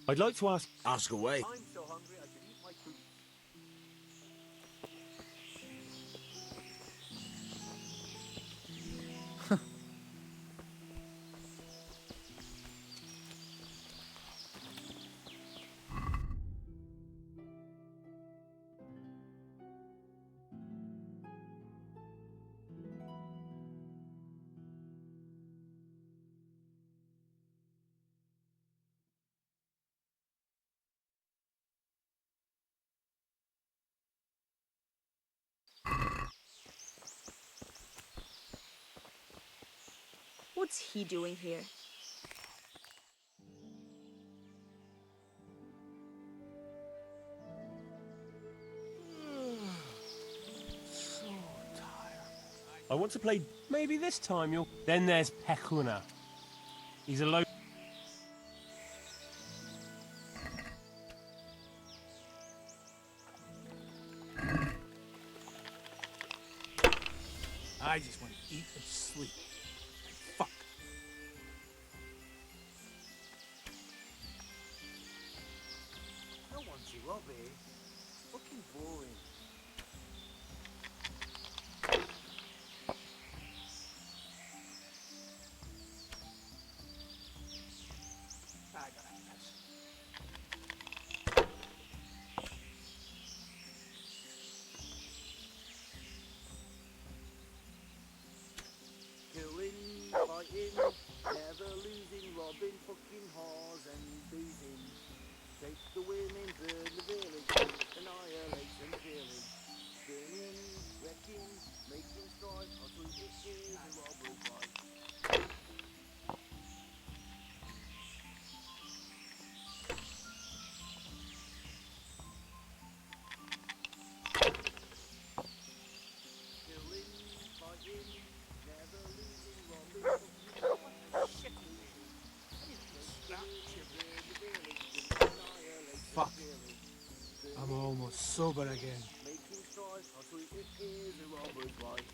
I'd like to ask... Ask away. I'm so hungry I could eat my food. What's he doing here? So tired. I want to play... Maybe this time you'll... Then there's Pekuna. He's a low... I just want to eat and sleep. Fuck. you up here. Fucking boring. I got a piss. Killing, fighting, never losing, robbing, fucking whores and boozing. Take the women, burn the village, annihilate and pillage. Burning, wrecking, making strife, how sweet it is, a robber's life. Killing, fighting, never losing, robbing, fucking whores and Shitty day. I need to get scrapped, Jimmy. Fuck. I'm almost sober again. Making strife, how sweet it is, a robber's life.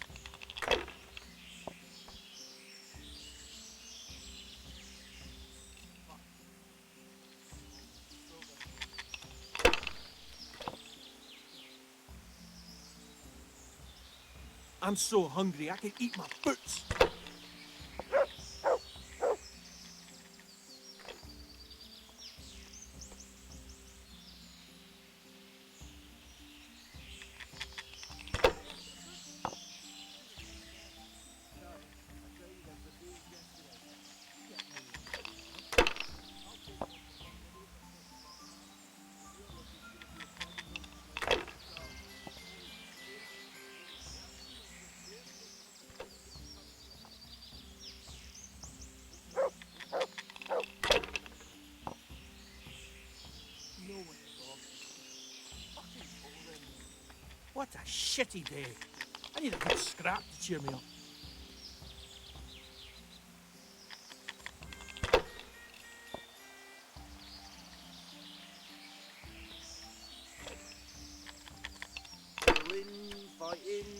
I'm so hungry I can eat my boots. No one involved. Fucking boring. What a shitty day. I need a good scrap to cheer me up. Killing, fighting,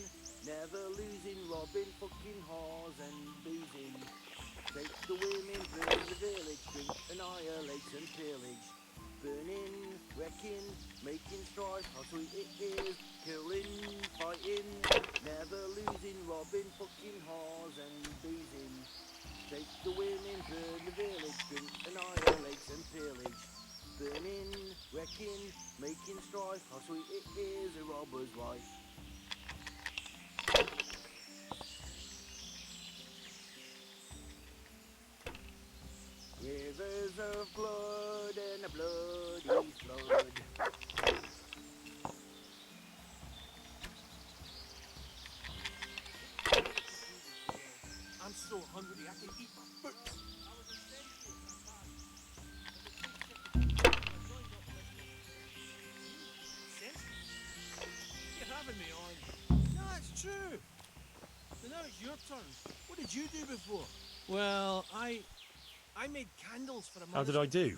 never losing, robbing, fucking whores and boozing. Take the women, burn the village, drink, annihilate and pillage. Burning, wrecking, making strife, how sweet it is. Killing, fighting, never losing, robbing, fucking whores and boozing. Take the women, burn the village, drink, annihilate and pillage. Burning, wrecking, making strife, how sweet it is, a robber's life. Rivers of blood and a bloody flood. I'm so hungry I can eat my boots. You're having me on. No, it's true. So now it's your turn. What did you do before? Well, I made candles for a How did I do?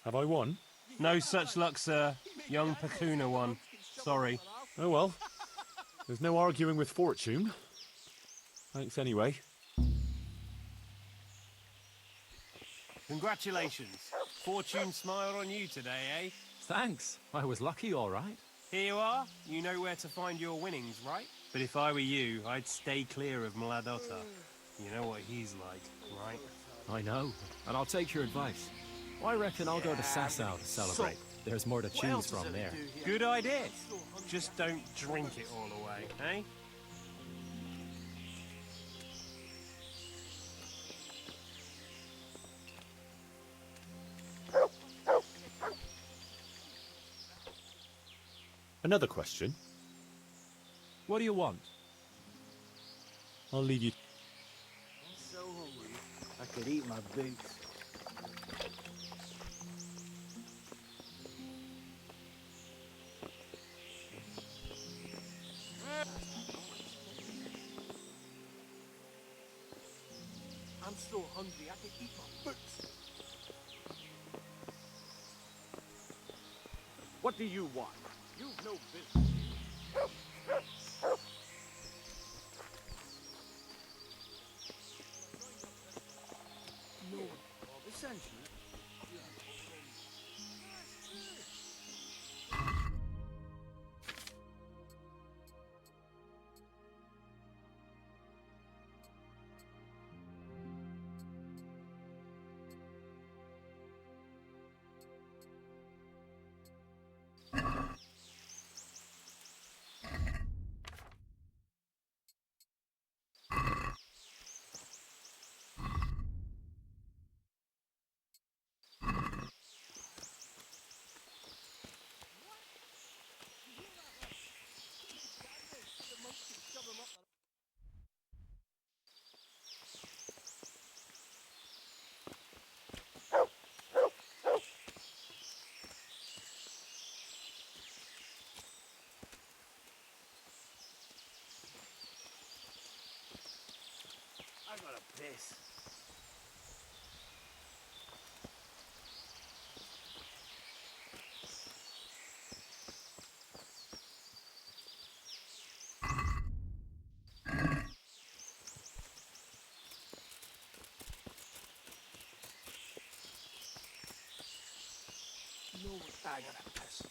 Have I won? No such luck, sir. Young Pacuna won. Sorry. Oh well. There's no arguing with fortune. Thanks anyway. Congratulations. Fortune smiled on you today, eh? Thanks. I was lucky, all right. Here you are. You know where to find your winnings, right? But if I were you, I'd stay clear of Mladotta. You know what he's like, right? I know, and I'll take your advice. I reckon I'll go to Sasau to celebrate. There's more to choose from there. Good idea. Just don't drink it all away, eh? Another question. What do you want? I'll leave you. I'm so hungry, I could eat my boots. I'm so hungry I can eat my boots. What do you want? You've no business here. No one. Essentially. this. No bag of piss.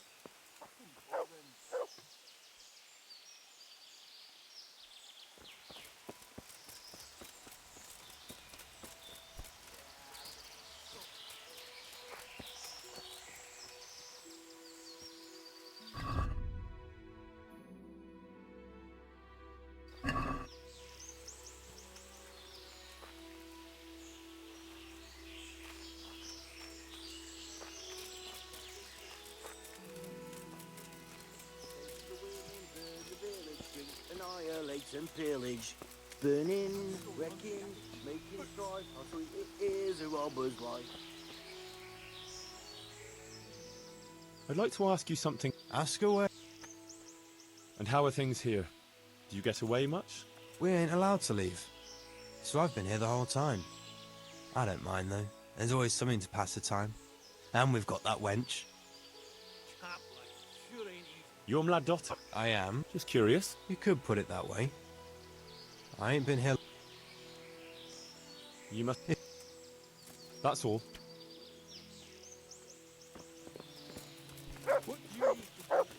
Annihilate and pillage, burning, wrecking, making strife. How sweet it is a robber's life. I'd like to ask you something. Ask away. And how are things here? Do you get away much? We ain't allowed to leave. So I've been here the whole time. I don't mind though. There's always something to pass the time. And we've got that wench. You're Mladotta? I am. Just curious. You could put it that way. I ain't been here. You must... That's all. What you used to do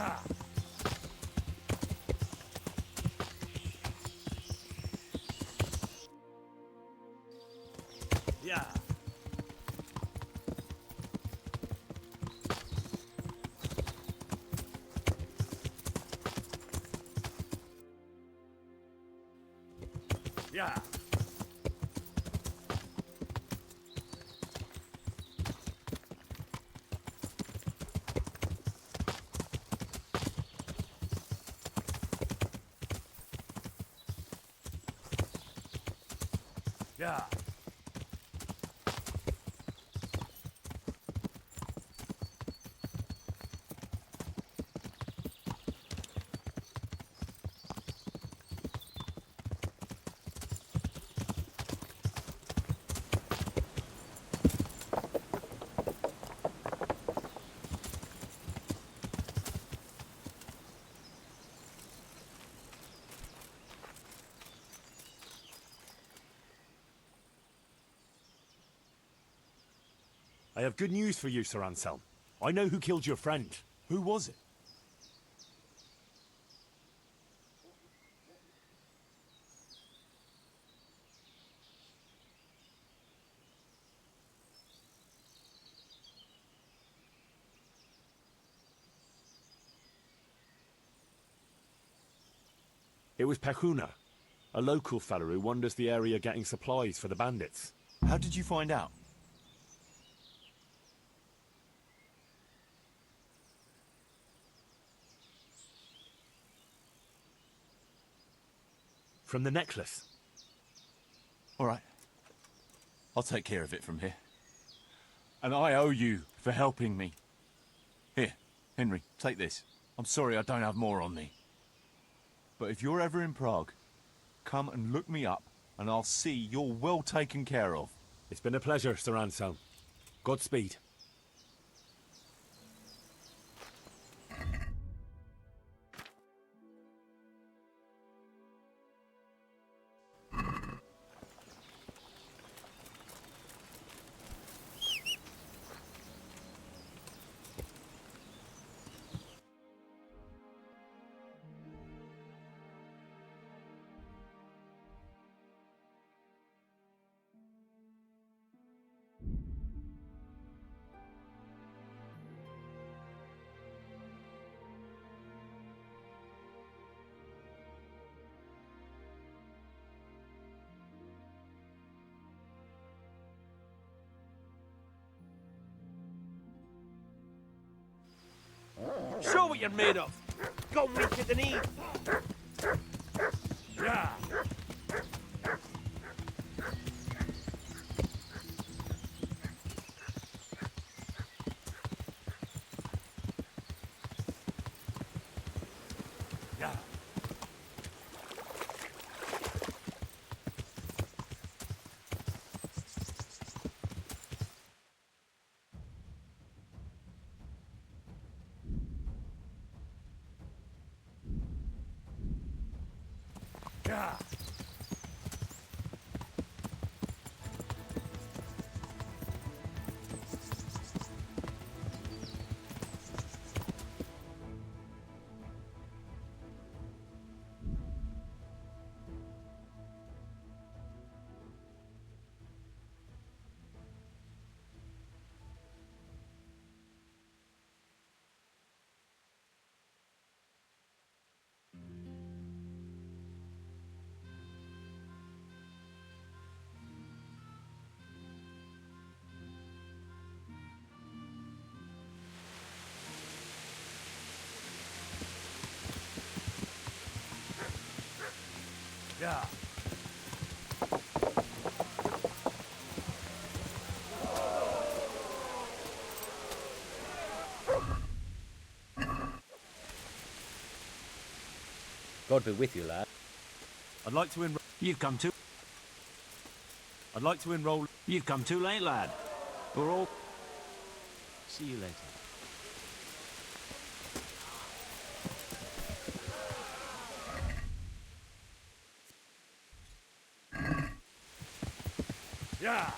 Yeah. Yeah. Yeah. Yeah. I have good news for you, Sir Anselm. I know who killed your friend. Who was it? It was Pehuna, a local fellow who wanders the area getting supplies for the bandits. How did you find out? From the necklace. All right. I'll take care of it from here. And I owe you for helping me. Here, Henry, take this. I'm sorry I don't have more on me. But if you're ever in Prague, come and look me up, and I'll see you're well taken care of. It's been a pleasure, Sir Anselm. Godspeed. Show what you're made of. Go weak at the knee. Yeah. Yeah. Yeah. Yeah. God be with you, lad. I'd like to enroll. You've come too... I'd like to enroll. You've come too late, lad. We're all... See you later. Yeah.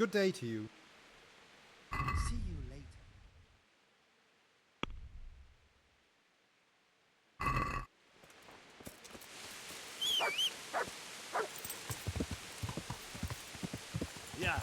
Good day to you. See you later. Yeah.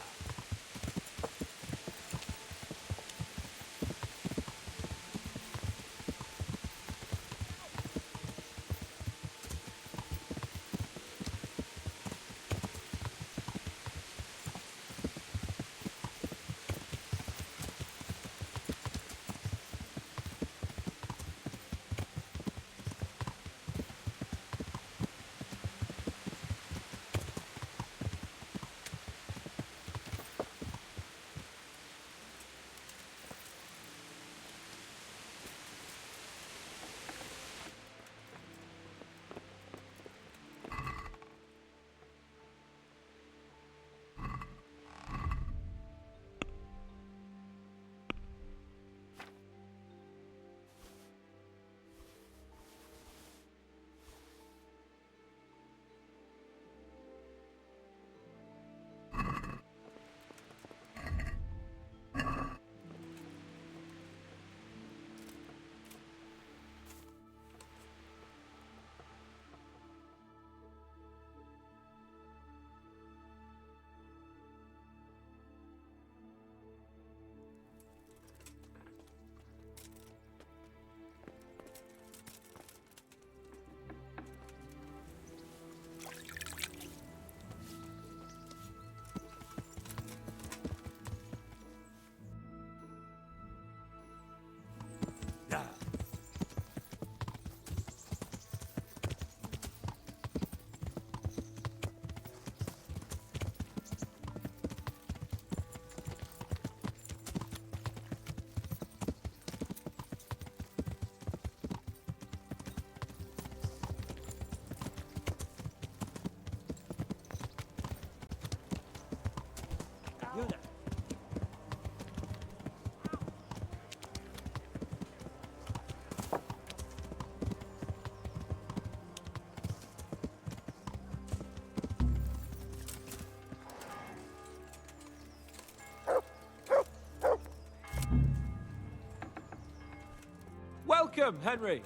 Welcome, Henry.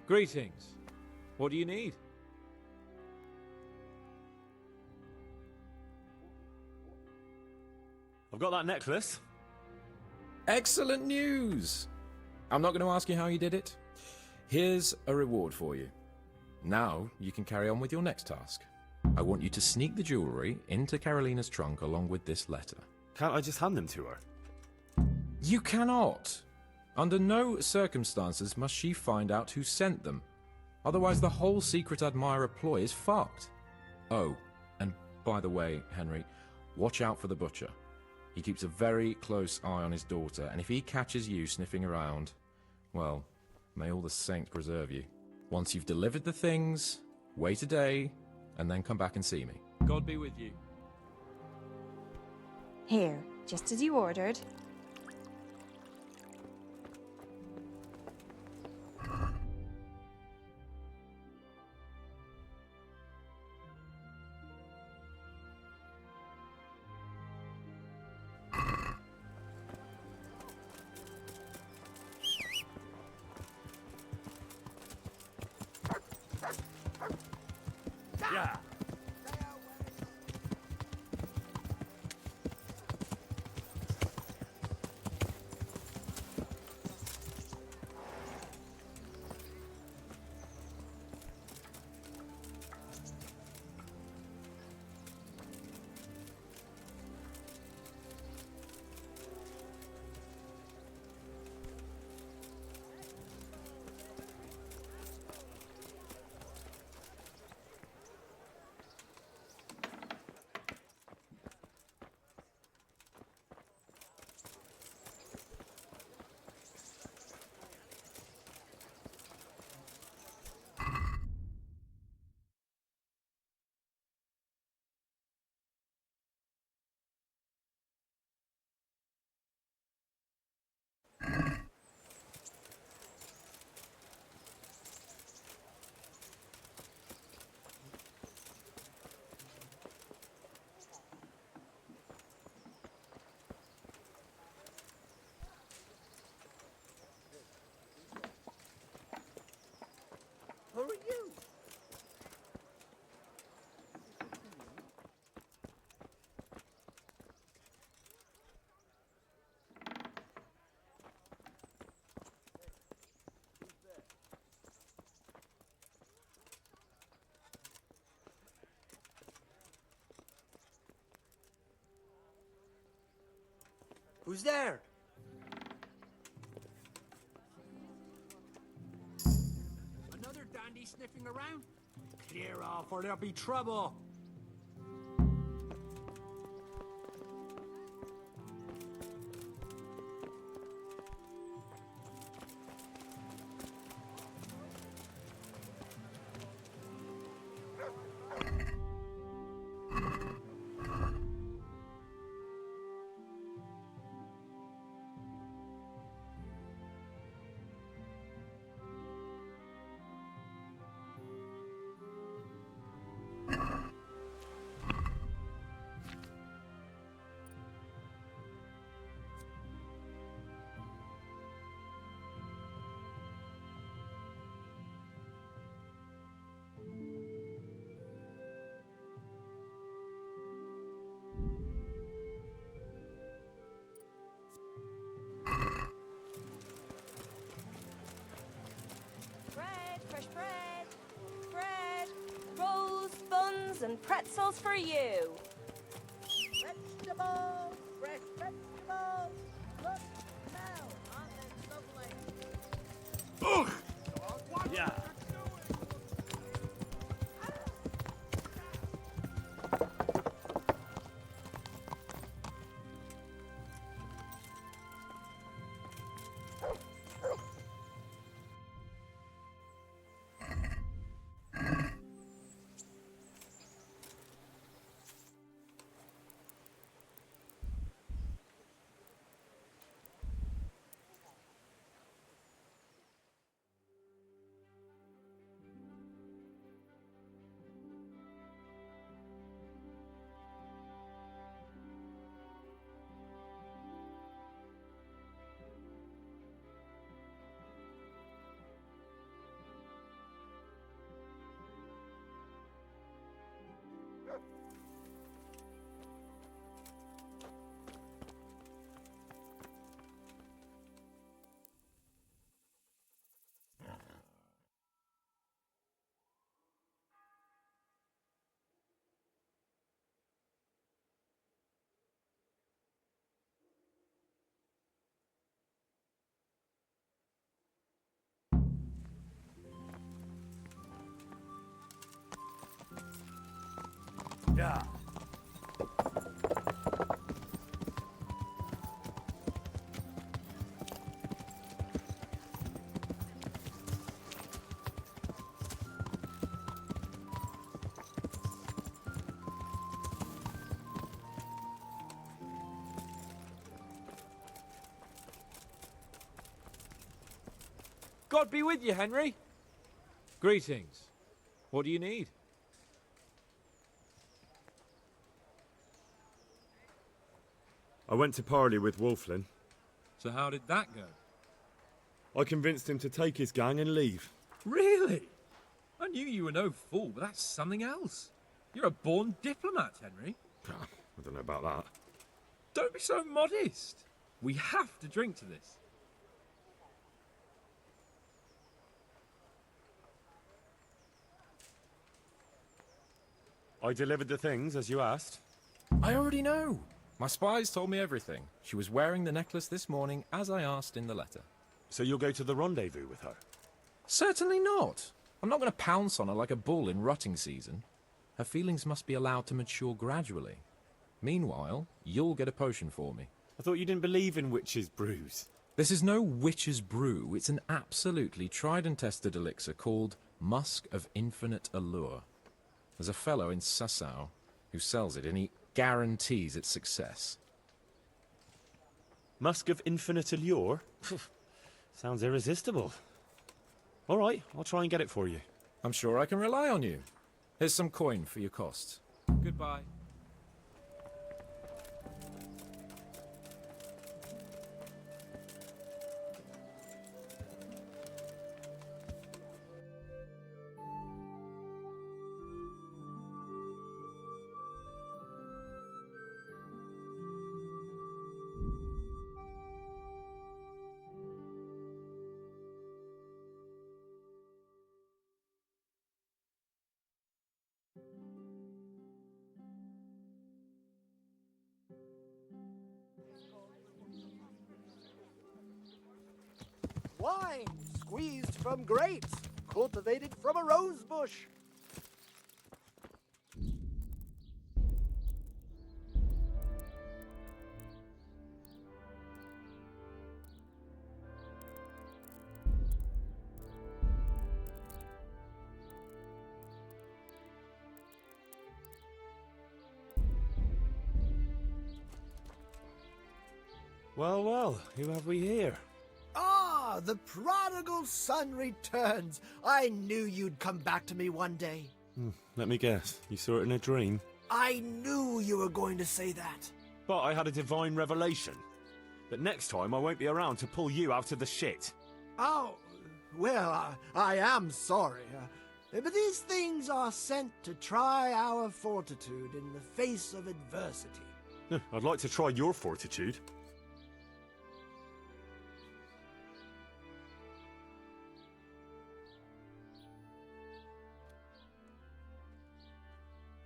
Greetings. What do you need? I've got that necklace. Excellent news! I'm not going to ask you how you did it. Here's a reward for you. Now you can carry on with your next task. I want you to sneak the jewellery into Carolina's trunk along with this letter. Can't I just hand them to her? You cannot! Under no circumstances must she find out who sent them. Otherwise the whole secret admirer ploy is fucked. Oh, and by the way, Henry, watch out for the butcher. He keeps a very close eye on his daughter, and if he catches you sniffing around, well, may all the saints preserve you. Once you've delivered the things, wait a day, and then come back and see me. God be with you. Here, just as you ordered. Yeah. Who's there? Another dandy sniffing around? Clear off or there'll be trouble. Bread, fresh bread. Bread, rolls, buns, and pretzels for you. Vegetables! Fresh vegetables! Look, smell! Aren't they lovely? Ugh! Yeah. Yeah. God be with you, Henry. Greetings. What do you need? I went to parley with Wolflin. So how did that go? I convinced him to take his gang and leave. Really? I knew you were no fool, but that's something else. You're a born diplomat, Henry. I don't know about that. Don't be so modest. We have to drink to this. I delivered the things as you asked. I already know. My spies told me everything. She was wearing the necklace this morning, as I asked in the letter. So you'll go to the rendezvous with her? Certainly not. I'm not going to pounce on her like a bull in rutting season. Her feelings must be allowed to mature gradually. Meanwhile, you'll get a potion for me. I thought you didn't believe in witches' brews. This is no witch's brew. It's an absolutely tried and tested elixir called Musk of Infinite Allure. There's a fellow in Sasau who sells it, and he guarantees its success. Musk of Infinite Allure? Sounds irresistible. All right, I'll try and get it for you. I'm sure I can rely on you. Here's some coin for your costs. Goodbye. wine squeezed from grapes, cultivated from a rose bush. Well, well, who have we here? Ah, the prodigal son returns. I knew you'd come back to me one day. Let me guess, you saw it in a dream? I knew you were going to say that. But I had a divine revelation. That next time I won't be around to pull you out of the shit. Oh, well, I am sorry. But these things are sent to try our fortitude in the face of adversity. I'd like to try your fortitude.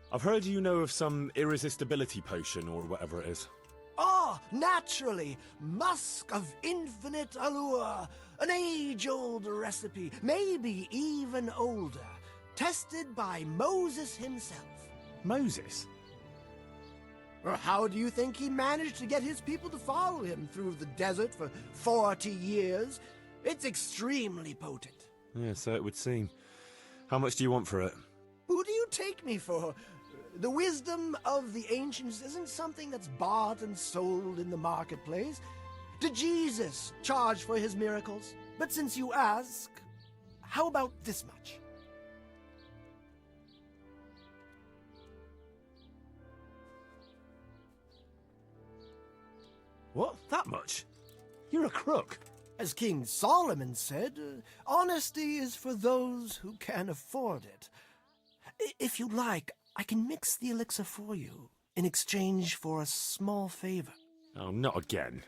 I've heard you know of some irresistibility potion or whatever it is. Ah, naturally! Musk of infinite allure! An age-old recipe, maybe even older. Tested by Moses himself. Moses? How do you think he managed to get his people to follow him through the desert for 40 years? It's extremely potent. Yeah, so it would seem. How much do you want for it? Who do you take me for? The wisdom of the ancients isn't something that's bought and sold in the marketplace. Did Jesus charge for his miracles? But since you ask, how about this much? What? That much? You're a crook. As King Solomon said, honesty is for those who can afford it. If you'd like, I can mix the elixir for you in exchange for a small favor. Oh, not again.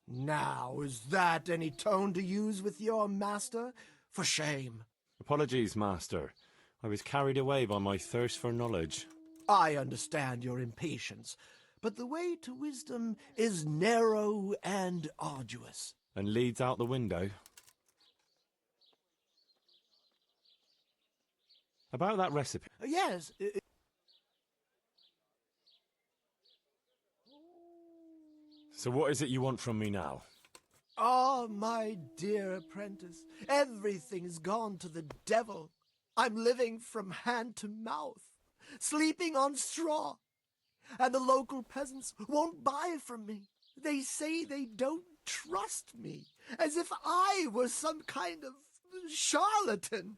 Now, is that any tone to use with your master? For shame. Apologies, master. I was carried away by my thirst for knowledge. I understand your impatience, but the way to wisdom is narrow and arduous. And leads out the window. About that recipe. Yes. So what is it you want from me now? Ah, my dear apprentice, everything's gone to the devil. I'm living from hand to mouth, sleeping on straw, and the local peasants won't buy from me. They say they don't trust me, as if I were some kind of charlatan.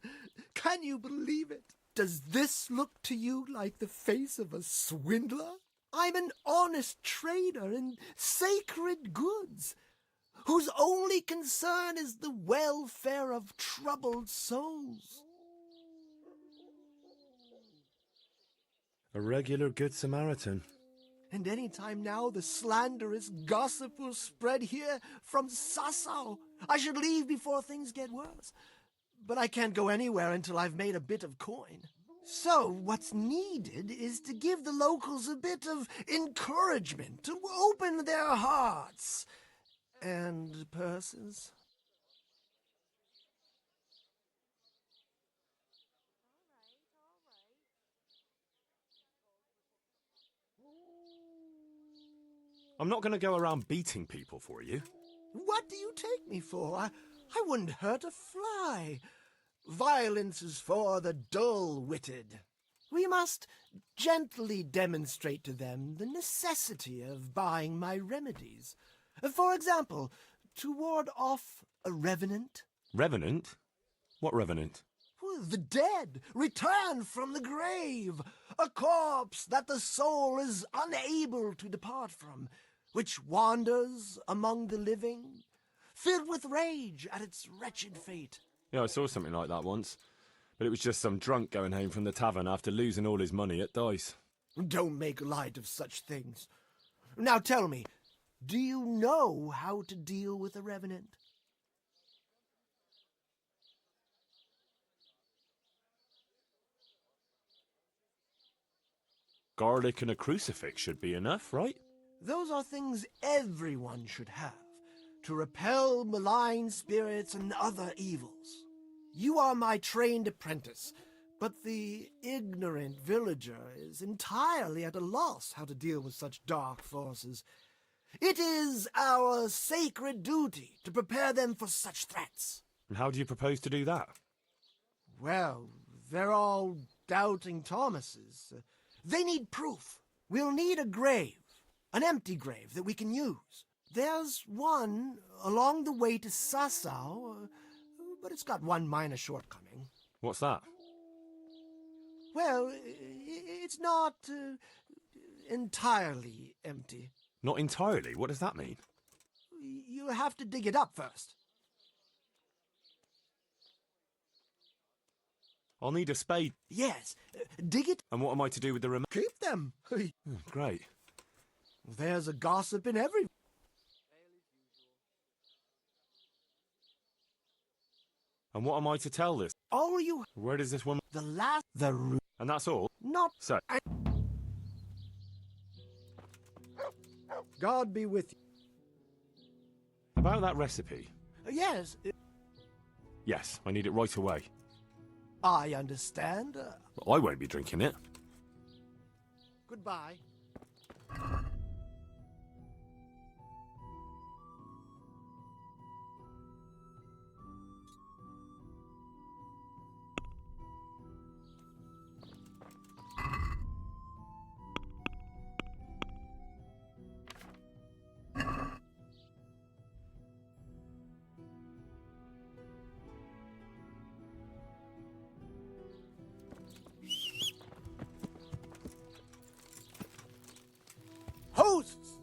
Can you believe it? Does this look to you like the face of a swindler? I'm an honest trader in sacred goods, whose only concern is the welfare of troubled souls. A regular good Samaritan. And any time now the slanderous gossip will spread here from Sasau. I should leave before things get worse. But I can't go anywhere until I've made a bit of coin. So what's needed is to give the locals a bit of encouragement, to open their hearts and purses. I'm not going to go around beating people for you. What do you take me for? I wouldn't hurt a fly. Violence is for the dull-witted. We must gently demonstrate to them the necessity of buying my remedies. For example, to ward off a revenant. Revenant? What revenant? The dead return from the grave, a corpse that the soul is unable to depart from, which wanders among the living, filled with rage at its wretched fate. Yeah, I saw something like that once. But it was just some drunk going home from the tavern after losing all his money at dice. Don't make light of such things. Now tell me, do you know how to deal with a revenant? Garlic and a crucifix should be enough, right? Those are things everyone should have. to repel malign spirits and other evils. You are my trained apprentice, but the ignorant villager is entirely at a loss how to deal with such dark forces. It is our sacred duty to prepare them for such threats. And how do you propose to do that? Well, they're all doubting Thomases. They need proof. We'll need a grave, an empty grave that we can use. There's one along the way to Sasau, but it's got one minor shortcoming. What's that? Well, it's not entirely empty. Not entirely? What does that mean? You have to dig it up first. I'll need a spade. Yes, dig it. And what am I to do with the remains? Keep them. Great. There's a gossip in every... And what am I to tell this? All you... Where does this woman... The last... The root... And that's all? Not... So... God be with you. About that recipe. Yes. Yes, I need it right away. I understand. I won't be drinking it. Goodbye. Hosts!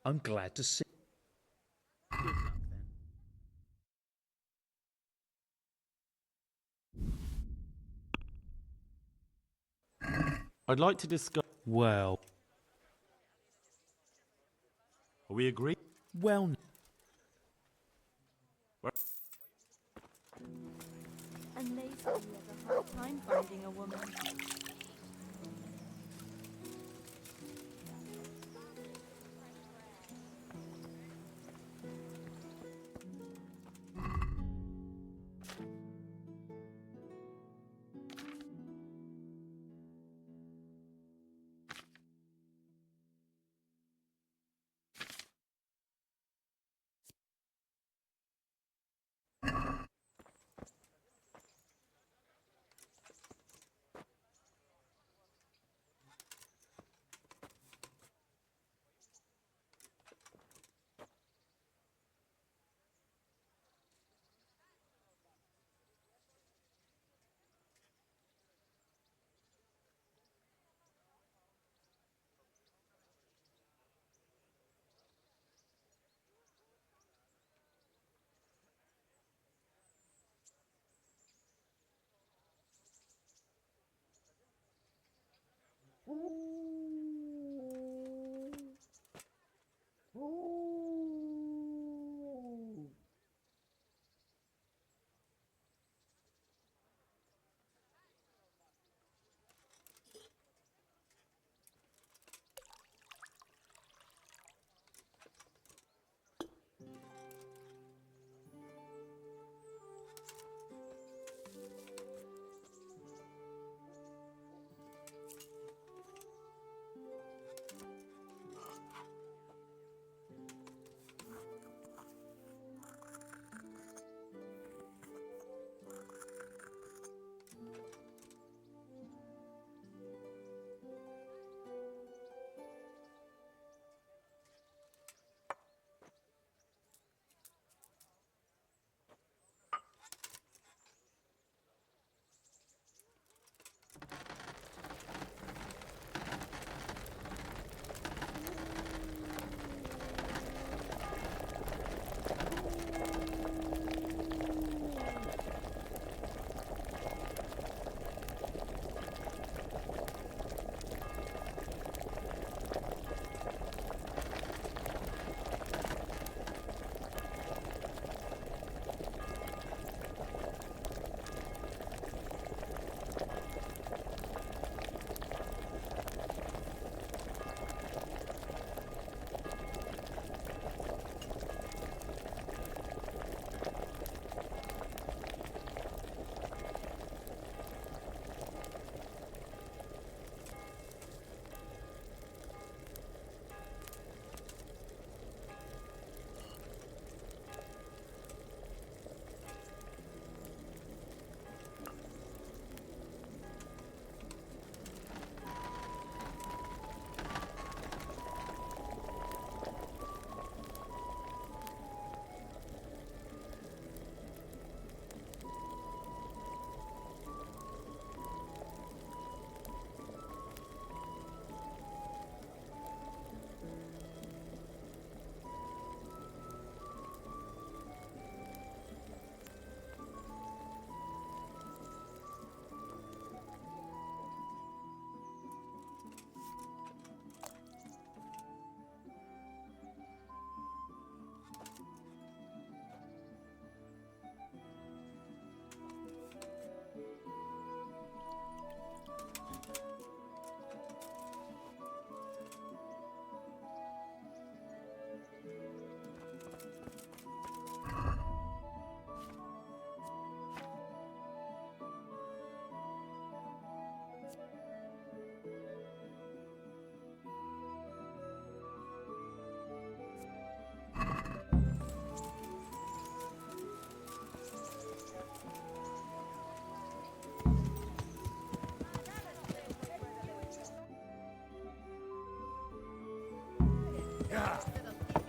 I'm glad to see. Good luck, then. I'd like to discuss... Well... Are we agreed? Well... And they say he has a hard time finding a woman.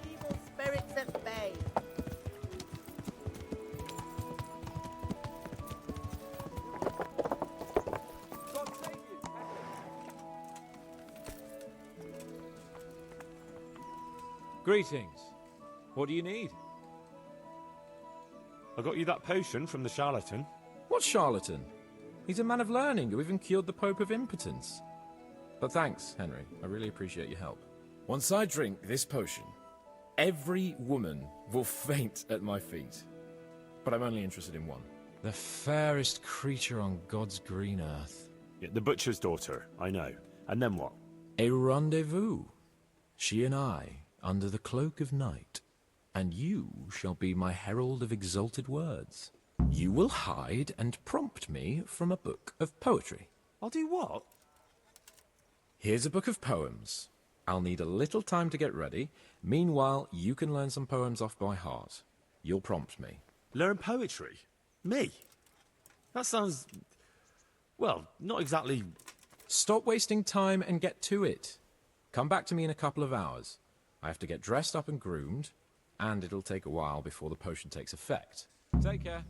Evil spirits at bay. Greetings. What do you need? I got you that potion from the charlatan. What charlatan? He's a man of learning who even cured the Pope of impotence. But thanks, Henry. I really appreciate your help. Once I drink this potion, every woman will faint at my feet. But I'm only interested in one. The fairest creature on God's green earth. Yeah, the butcher's daughter, I know. And then what? A rendezvous. She and I, under the cloak of night. And you shall be my herald of exalted words. You will hide and prompt me from a book of poetry. I'll do what? Here's a book of poems. I'll need a little time to get ready. Meanwhile, you can learn some poems off by heart. You'll prompt me. Learn poetry? Me? That sounds... well, not exactly... Stop wasting time and get to it. Come back to me in a couple of hours. I have to get dressed up and groomed, and it'll take a while before the potion takes effect. Take care.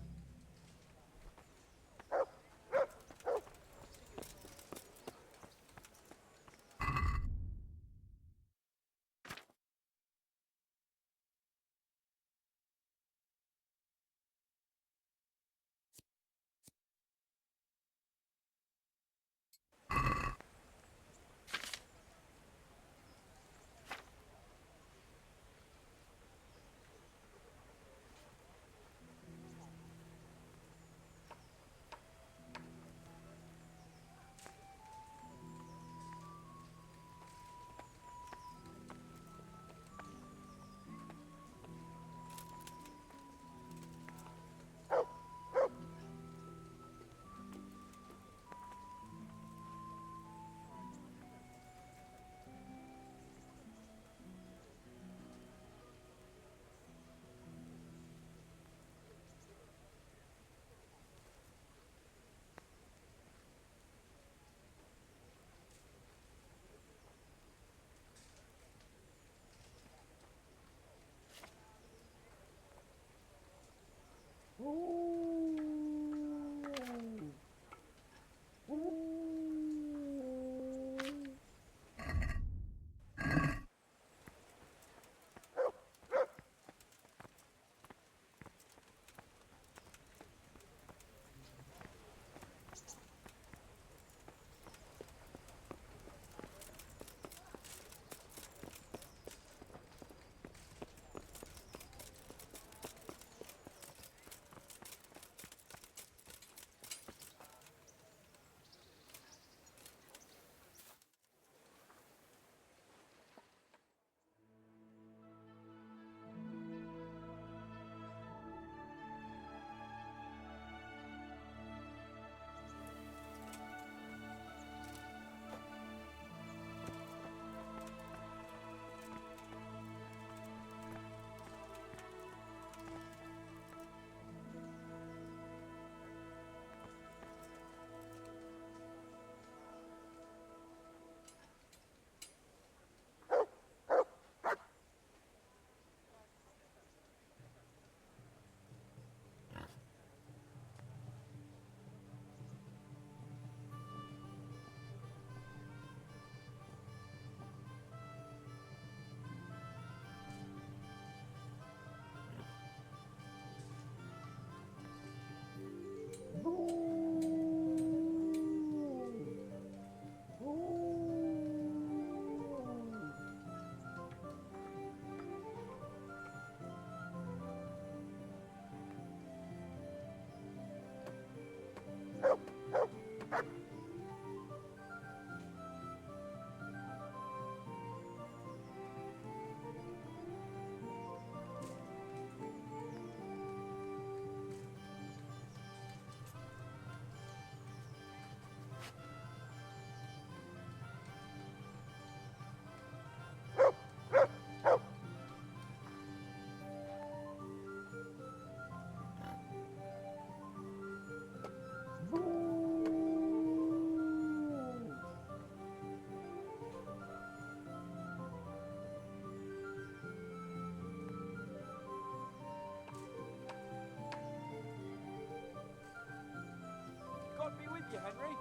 God be with you, Henry.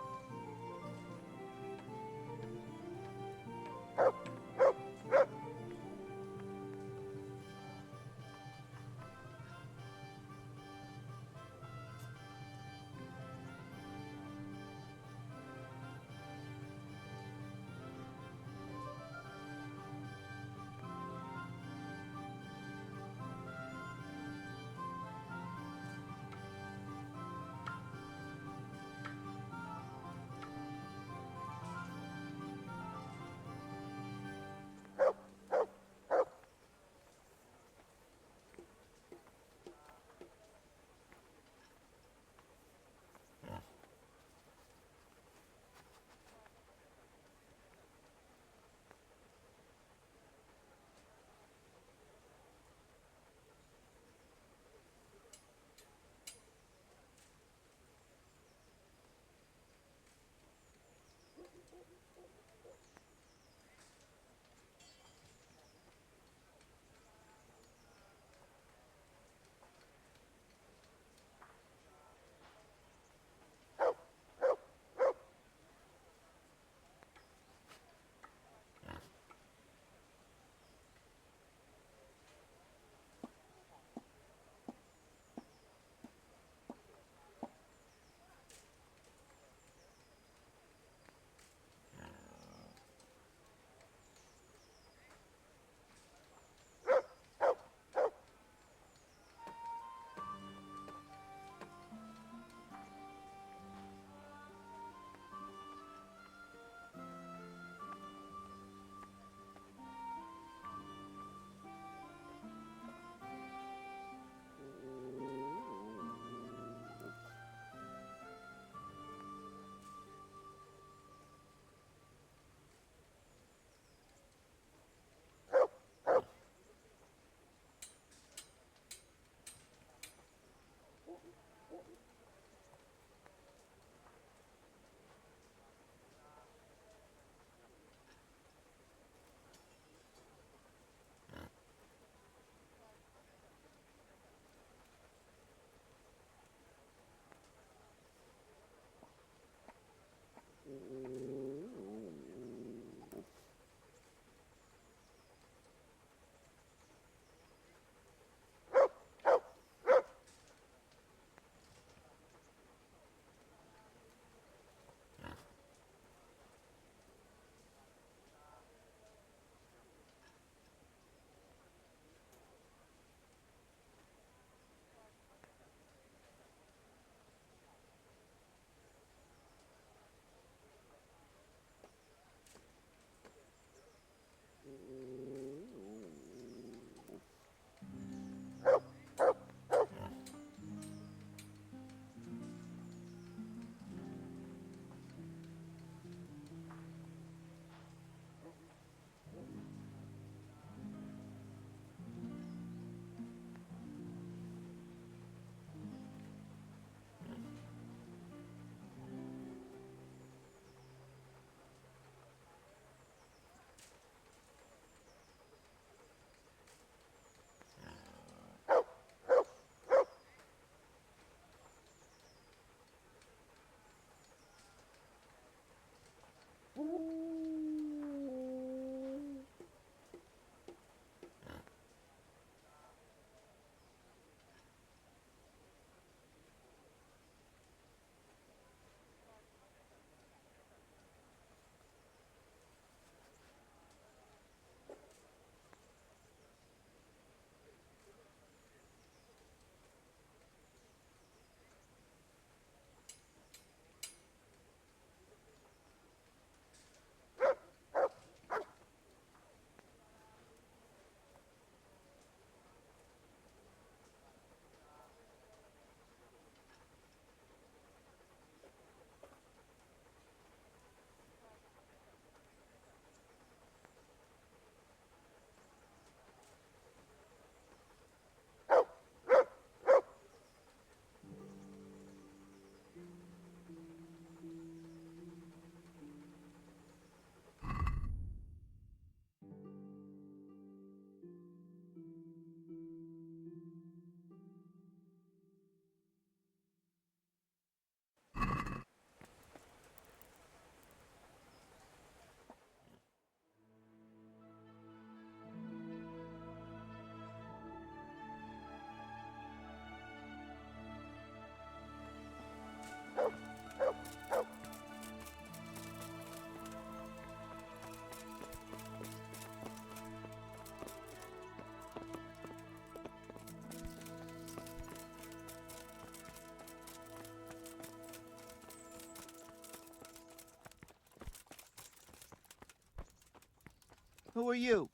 Who are you?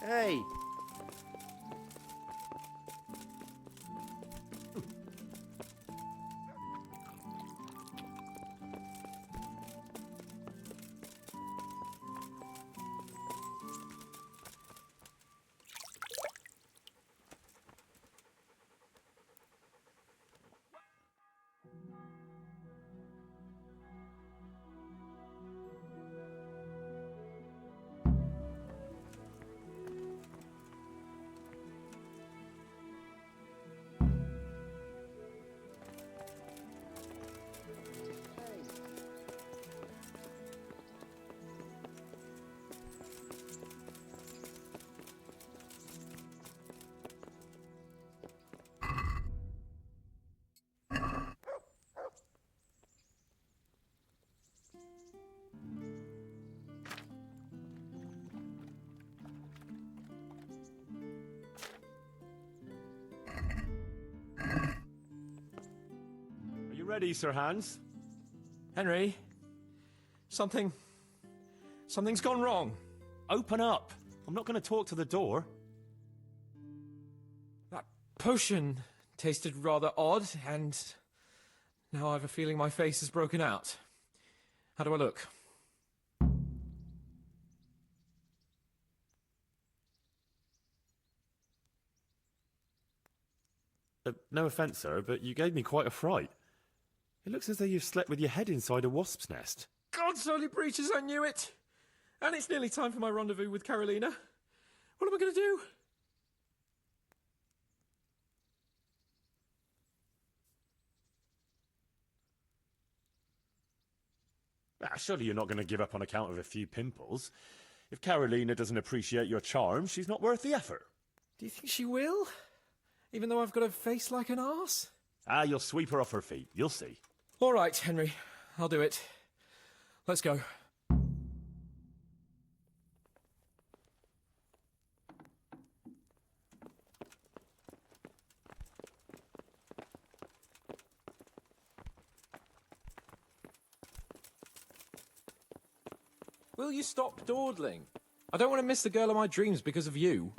Hey! Are you ready, Sir Hans? Henry, something's gone wrong. Open up. I'm not going to talk to the door. That potion tasted rather odd, and now I have a feeling my face is broken out. How do I look? No offence, sir, but you gave me quite a fright. It looks as though you've slept with your head inside a wasp's nest. God's holy breeches, I knew it! And it's nearly time for my rendezvous with Carolina. What am I going to do? Surely you're not going to give up on account of a few pimples. If Carolina doesn't appreciate your charm, she's not worth the effort. Do you think she will? Even though I've got a face like an arse? You'll sweep her off her feet. You'll see. All right, Henry. I'll do it. Let's go. Will you stop dawdling? I don't want to miss the girl of my dreams because of you.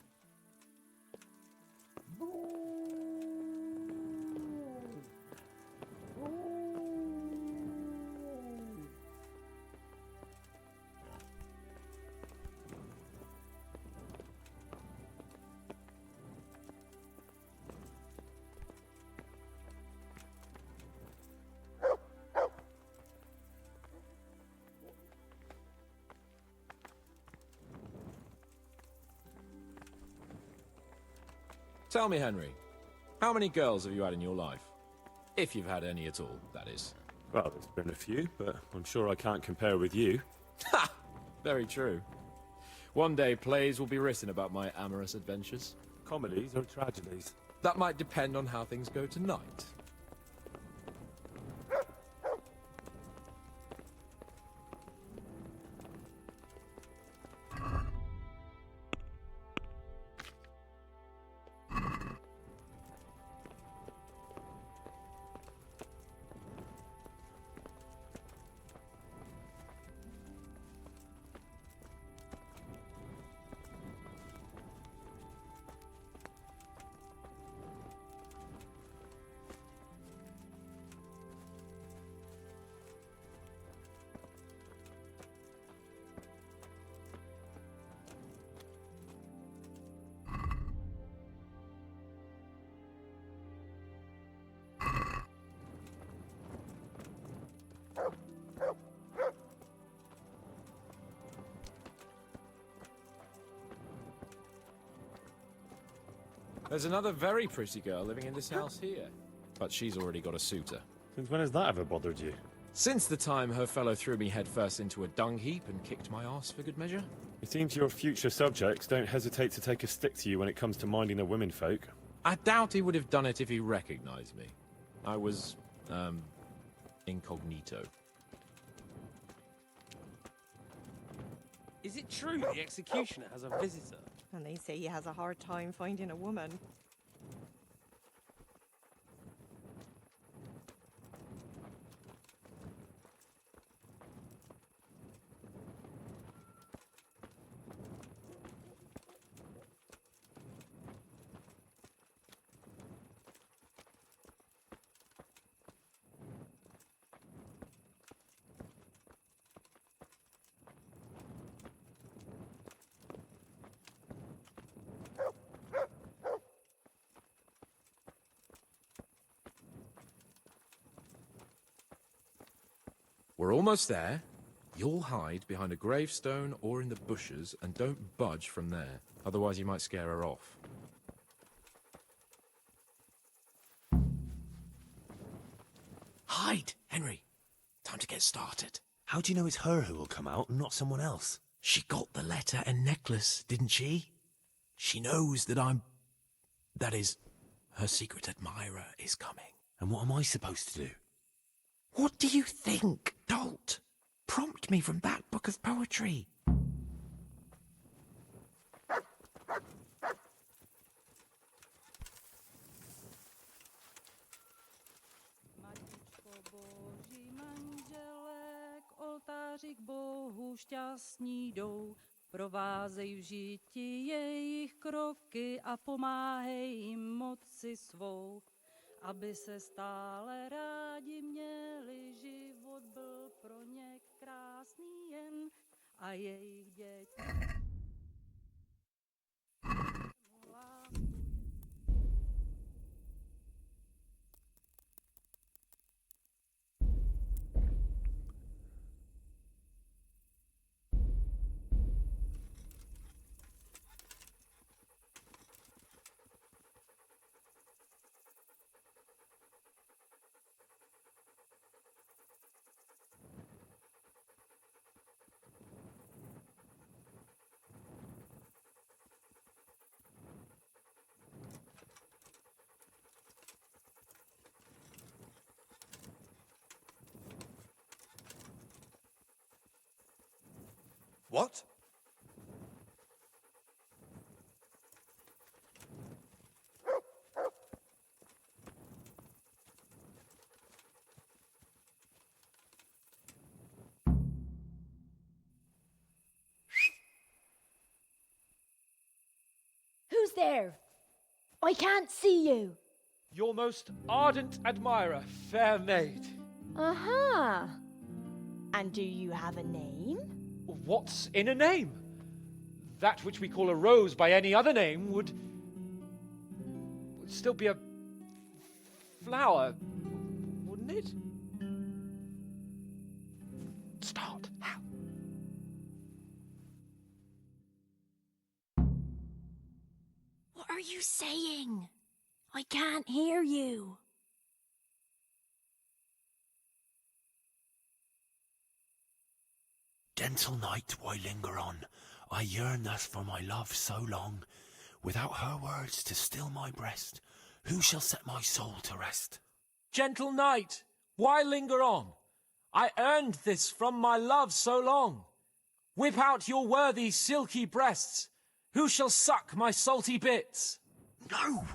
Tell me, Henry, how many girls have you had in your life? If you've had any at all, that is. Well, there's been a few, but I'm sure I can't compare with you. Ha! Very true. One day plays will be written about my amorous adventures. Comedies or tragedies? That might depend on how things go tonight. There's another very pretty girl living in this house here. But she's already got a suitor. Since when has that ever bothered you? Since the time her fellow threw me headfirst into a dung heap and kicked my arse for good measure. It seems your future subjects don't hesitate to take a stick to you when it comes to minding the womenfolk. I doubt he would have done it if he recognized me. I was, incognito. Is it true the executioner has a visitor? And they say he has a hard time finding a woman. We're almost there. You'll hide behind a gravestone or in the bushes and don't budge from there. Otherwise you might scare her off. Hide, Henry. Time to get started. How do you know it's her who will come out and not someone else? She got the letter and necklace, didn't she? She knows that that is, her secret admirer is coming. And what am I supposed to do? What do you think? Don't prompt me from that book of poetry. Boží manžele k oltáři k Bohu šťastní jdou, provázej v žití jejich kroky a pomáhej jim moci svou, aby se stále rádi měli, život byl pro ně krásný jen a jejich děti. What? Who's there? I can't see you. Your most ardent admirer, fair maid. Uh-huh. And do you have a name? What's in a name? That which we call a rose by any other name would still be a flower, wouldn't it? Start. How? What are you saying? I can't hear you. Gentle night, why linger on? I yearn thus for my love so long. Without her words to still my breast, who shall set my soul to rest? Gentle night, why linger on? I earned this from my love so long. Whip out your worthy silky breasts. Who shall suck my salty bits? No!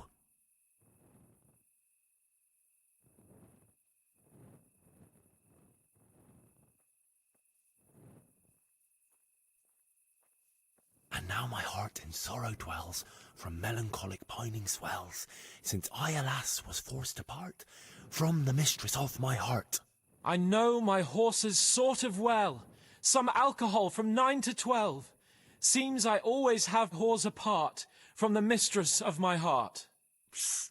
And now my heart in sorrow dwells, from melancholic pining swells, since I, alas, was forced to part from the mistress of my heart. I know my horses sort of well, some alcohol from 9 to 12. Seems I always have whores apart from the mistress of my heart. Psst!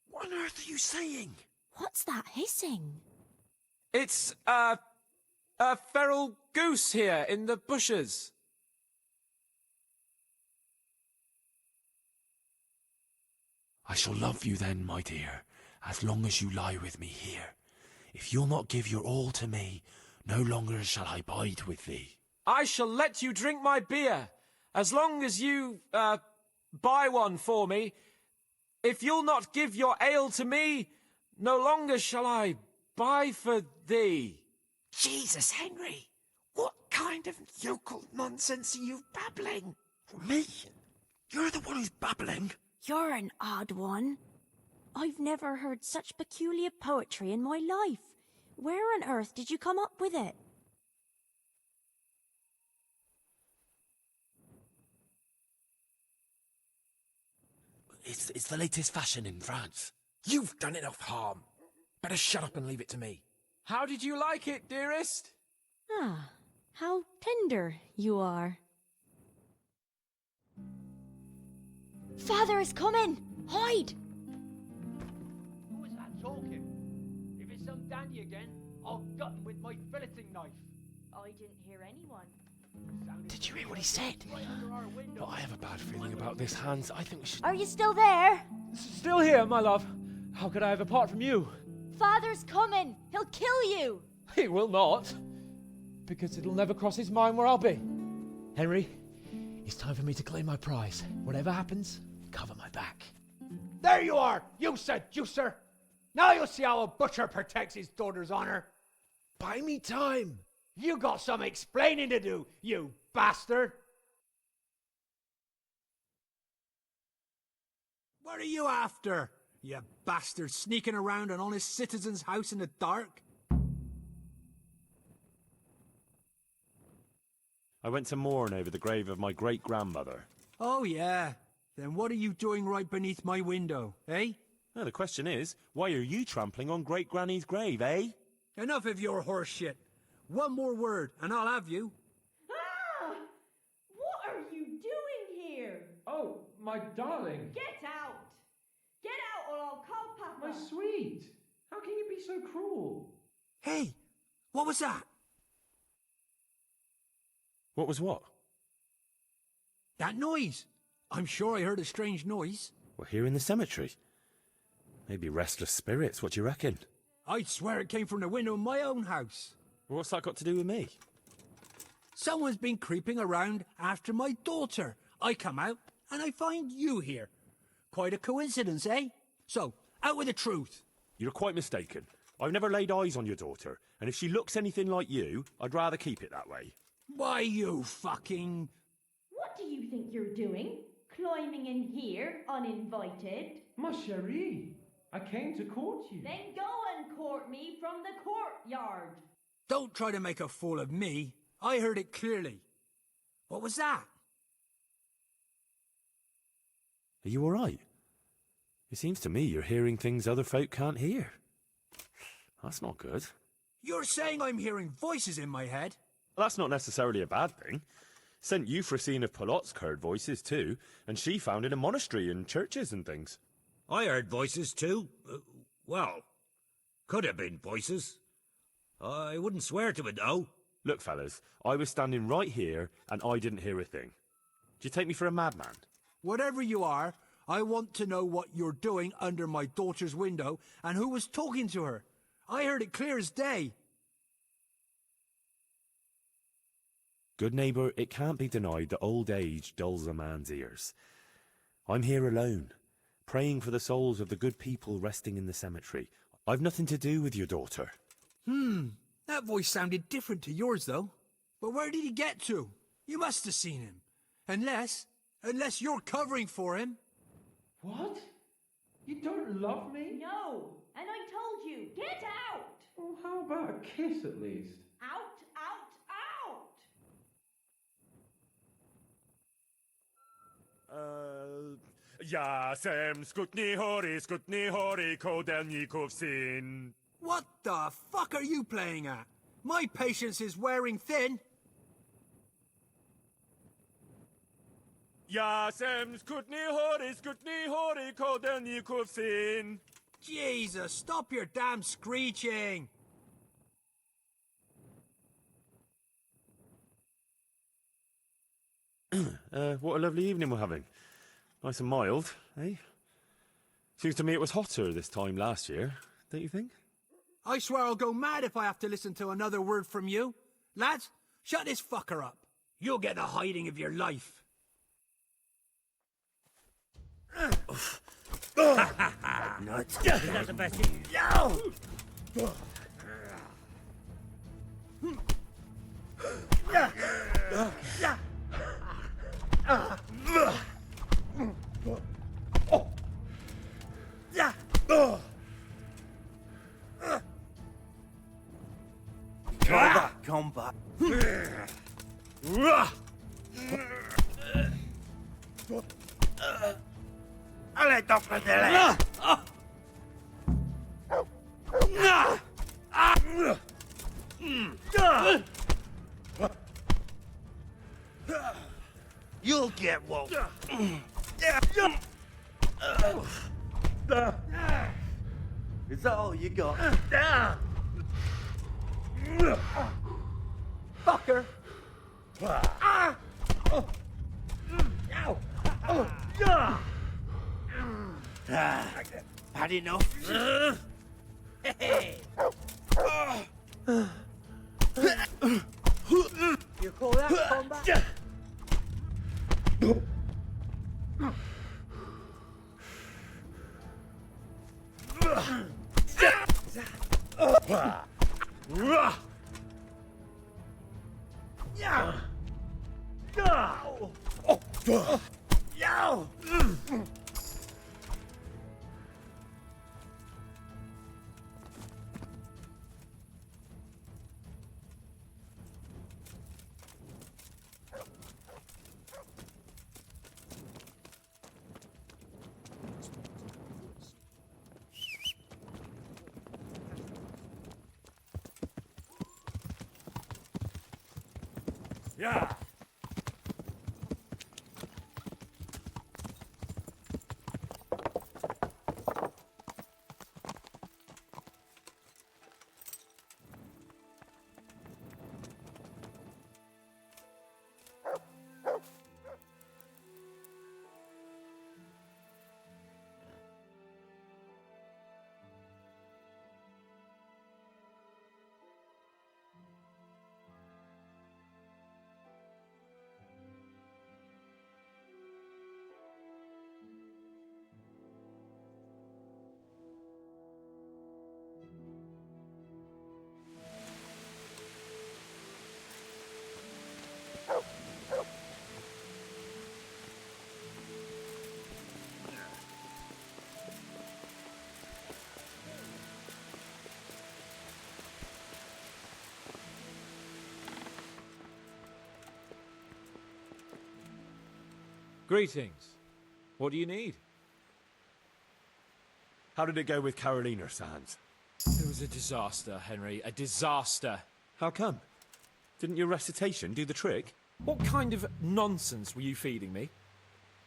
What on earth are you saying? What's that hissing? It's, a feral goose here in the bushes. I shall love you then, my dear, as long as you lie with me here. If you'll not give your all to me, no longer shall I bide with thee. I shall let you drink my beer, as long as you, buy one for me. If you'll not give your ale to me, no longer shall I buy for thee. Jesus, Henry! What kind of yokel nonsense are you babbling? Me? You're the one who's babbling? You're an odd one. I've never heard such peculiar poetry in my life. Where on earth did you come up with it? It's the latest fashion in France. You've done enough harm. Better shut up and leave it to me. How did you like it, dearest? Ah, how tender you are. Father is coming! Hide! Who is that talking? If it's some dandy again, I'll gut him with my filleting knife. I didn't hear anyone. Did you hear what he said? But I have a bad feeling about this, Hans. I think we should... Are you still there? Still here, my love. How could I have apart from you? Father's coming. He'll kill you. He will not. Because it'll never cross his mind where I'll be. Henry, it's time for me to claim my prize. Whatever happens, cover my back. There you are, you seducer. Now you'll see how a butcher protects his daughter's honor. Buy me time. You got some explaining to do, you bastard. What are you after, you bastard, sneaking around an honest citizen's house in the dark? I went to mourn over the grave of my great-grandmother. Oh, yeah. Then what are you doing right beneath my window, eh? Now, the question is, why are you trampling on great-granny's grave, eh? Enough of your horse shit. One more word, and I'll have you. Ah! What are you doing here? Oh, my darling. Get out! Get out or I'll call Papa. My sweet. How can you be so cruel? Hey, what was that? What was what? That noise. I'm sure I heard a strange noise. We're here in the cemetery. Maybe restless spirits, what do you reckon? I'd swear it came from the window of my own house. What's that got to do with me? Someone's been creeping around after my daughter. I come out and I find you here. Quite a coincidence, eh? So, out with the truth. You're quite mistaken. I've never laid eyes on your daughter, and if she looks anything like you, I'd rather keep it that way. Why, you fucking... What do you think you're doing? Climbing in here, uninvited? Ma chérie, I came to court you. Then go and court me from the courtyard. Don't try to make a fool of me. I heard it clearly. What was that? Are you all right? It seems to me you're hearing things other folk can't hear. That's not good. You're saying I'm hearing voices in my head? Well, that's not necessarily a bad thing. Sent Euphrosyne of Polotsk heard voices too, and she founded a monastery and churches and things. I heard voices too. Well, could have been voices. I wouldn't swear to it though. Look, fellas, I was standing right here and I didn't hear a thing. Do you take me for a madman? Whatever you are, I want to know what you're doing under my daughter's window and who was talking to her. I heard it clear as day. Good neighbour, it can't be denied that old age dulls a man's ears. I'm here alone, praying for the souls of the good people resting in the cemetery. I've nothing to do with your daughter. That voice sounded different to yours, though. But where did he get to? You must have seen him. Unless you're covering for him. What? You don't love me? No, and I told you, get out! Well, how about a kiss at least? Out, out, out! Jasem skutni hori kodelnikov syn. What the fuck are you playing at? My patience is wearing thin. Jasem skutni hori kodelnikov syn. Jesus, stop your damn screeching. What a lovely evening we're having. Nice and mild, eh? Seems to me it was hotter this time last year, don't you think? I swear I'll go mad if I have to listen to another word from you. Lads, shut this fucker up. You'll get the hiding of your life. Nuts. That's the best thing. Combat. Alle doppeltele. You'll get what? Is that all you got? Fucker! Ah! Oh. Ow! Oh. Yeah! Had enough? Hey! You call that combat? Yeah. Greetings. What do you need? How did it go with Carolina, Sans? It was a disaster, Henry. A disaster. How come? Didn't your recitation do the trick? What kind of nonsense were you feeding me?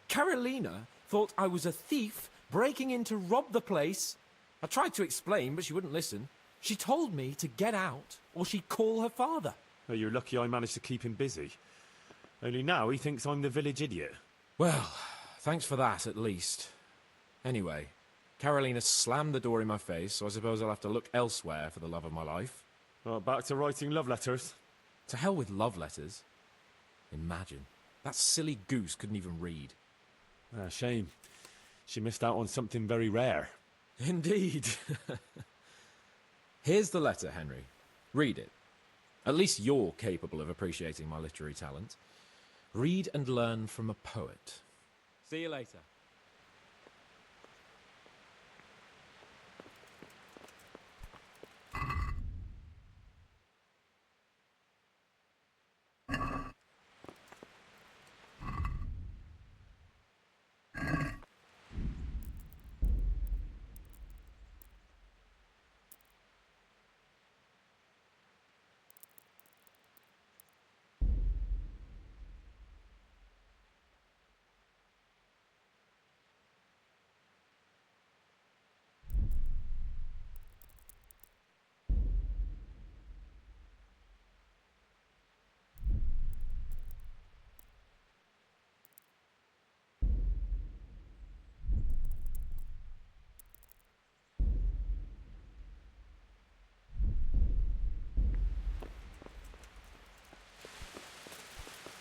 Carolina thought I was a thief breaking in to rob the place. I tried to explain, but she wouldn't listen. She told me to get out, or she'd call her father. Well, you're lucky I managed to keep him busy. Only now he thinks I'm the village idiot. Well, thanks for that, at least. Anyway, Carolina slammed the door in my face, so I suppose I'll have to look elsewhere for the love of my life. Well, back to writing love letters. To hell with love letters. Imagine. That silly goose couldn't even read. Ah, shame. She missed out on something very rare. Indeed. Here's the letter, Henry. Read it. At least you're capable of appreciating my literary talent. Read and learn from a poet. See you later.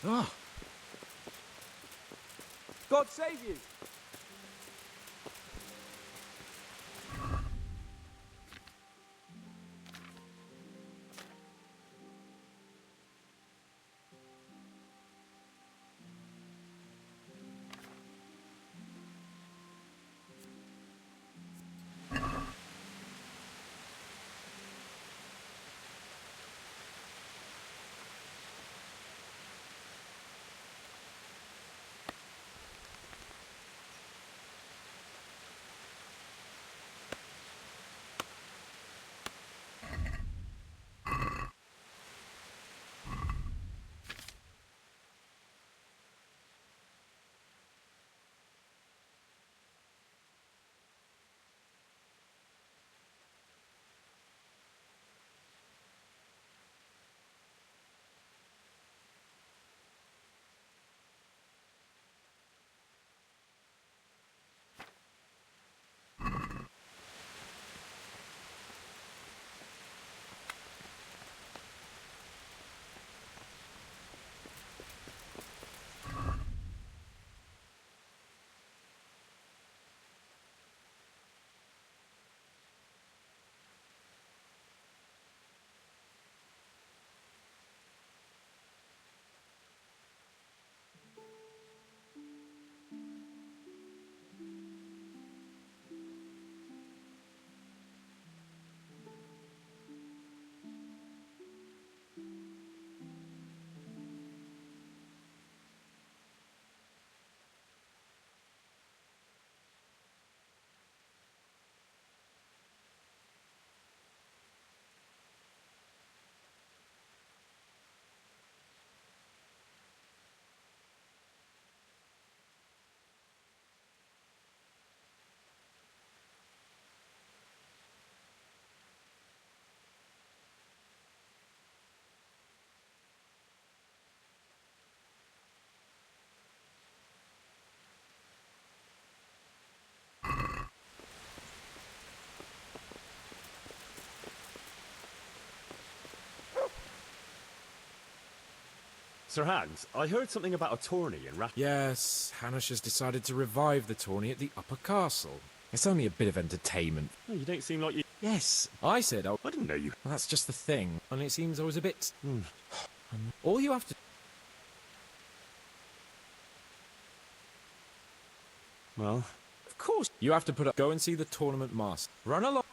Oh. God save you! Sir Hans, I heard something about a tourney in Yes, Hanush has decided to revive the tourney at the Upper Castle. It's only a bit of entertainment. Oh, you don't seem like you... Yes, I said I didn't know you... Well, that's just the thing, and it seems I was a bit... All you have to... Well... Of course, you have to put up... Go and see the tournament master. Run along...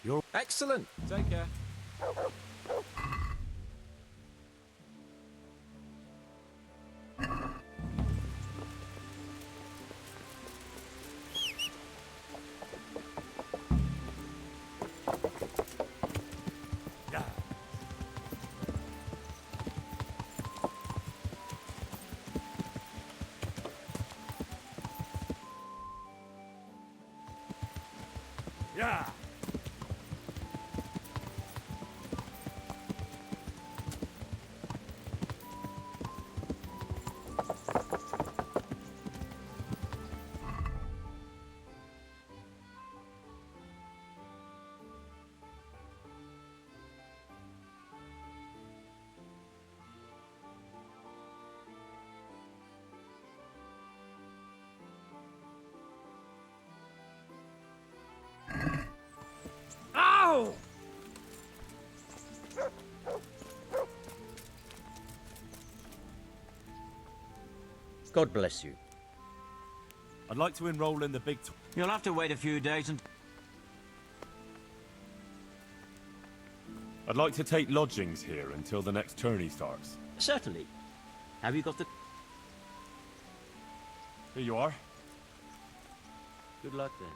You're... Excellent! Take care. Yeah! Ow! God bless you. I'd like to enroll in the big... You'll have to wait a few days and... I'd like to take lodgings here until the next tourney starts. Certainly. Have you got the... Here you are. Good luck then.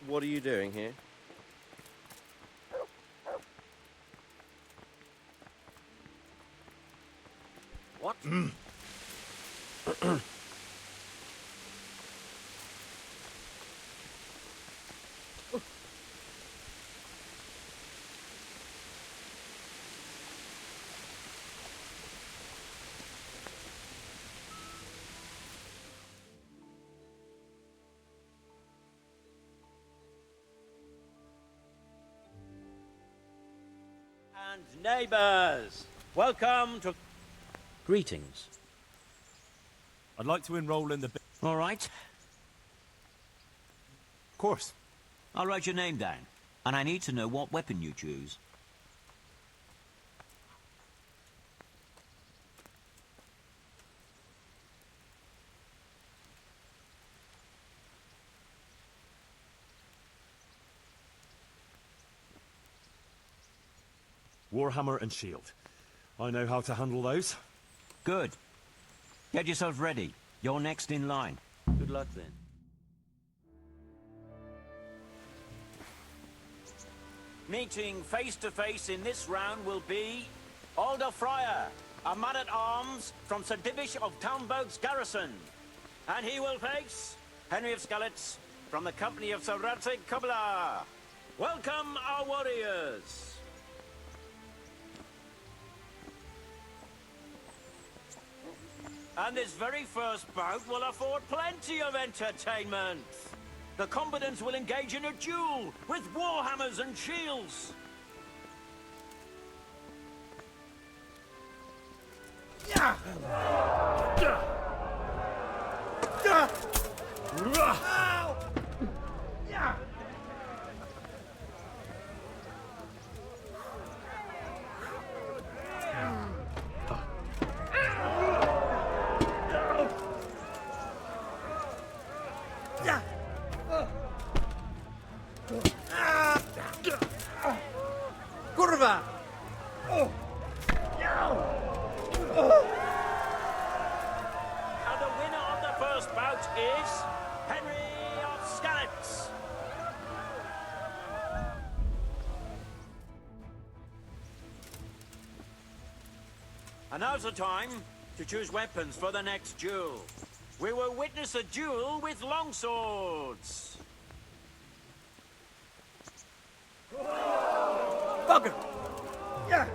What are you doing here? What? And neighbours, welcome to... Greetings. I'd like to enroll in the... All right. Of course. I'll write your name down, and I need to know what weapon you choose. Warhammer and shield. I know how to handle those. Good. Get yourself ready. You're next in line. Good luck then. Meeting face to face in this round will be Alder Fryer, a man-at-arms from Sir Divish of Townboat's garrison. And he will face Henry of Skalitz from the company of Sir Radzig Kubla. Welcome our warriors. And this very first bout will afford plenty of entertainment. The combatants will engage in a duel with warhammers and shields. Kurwa! And the winner of the first bout is Henry of Skallets. And now's the time to choose weapons for the next duel. We will witness a duel with longswords. Fucker! Yeah!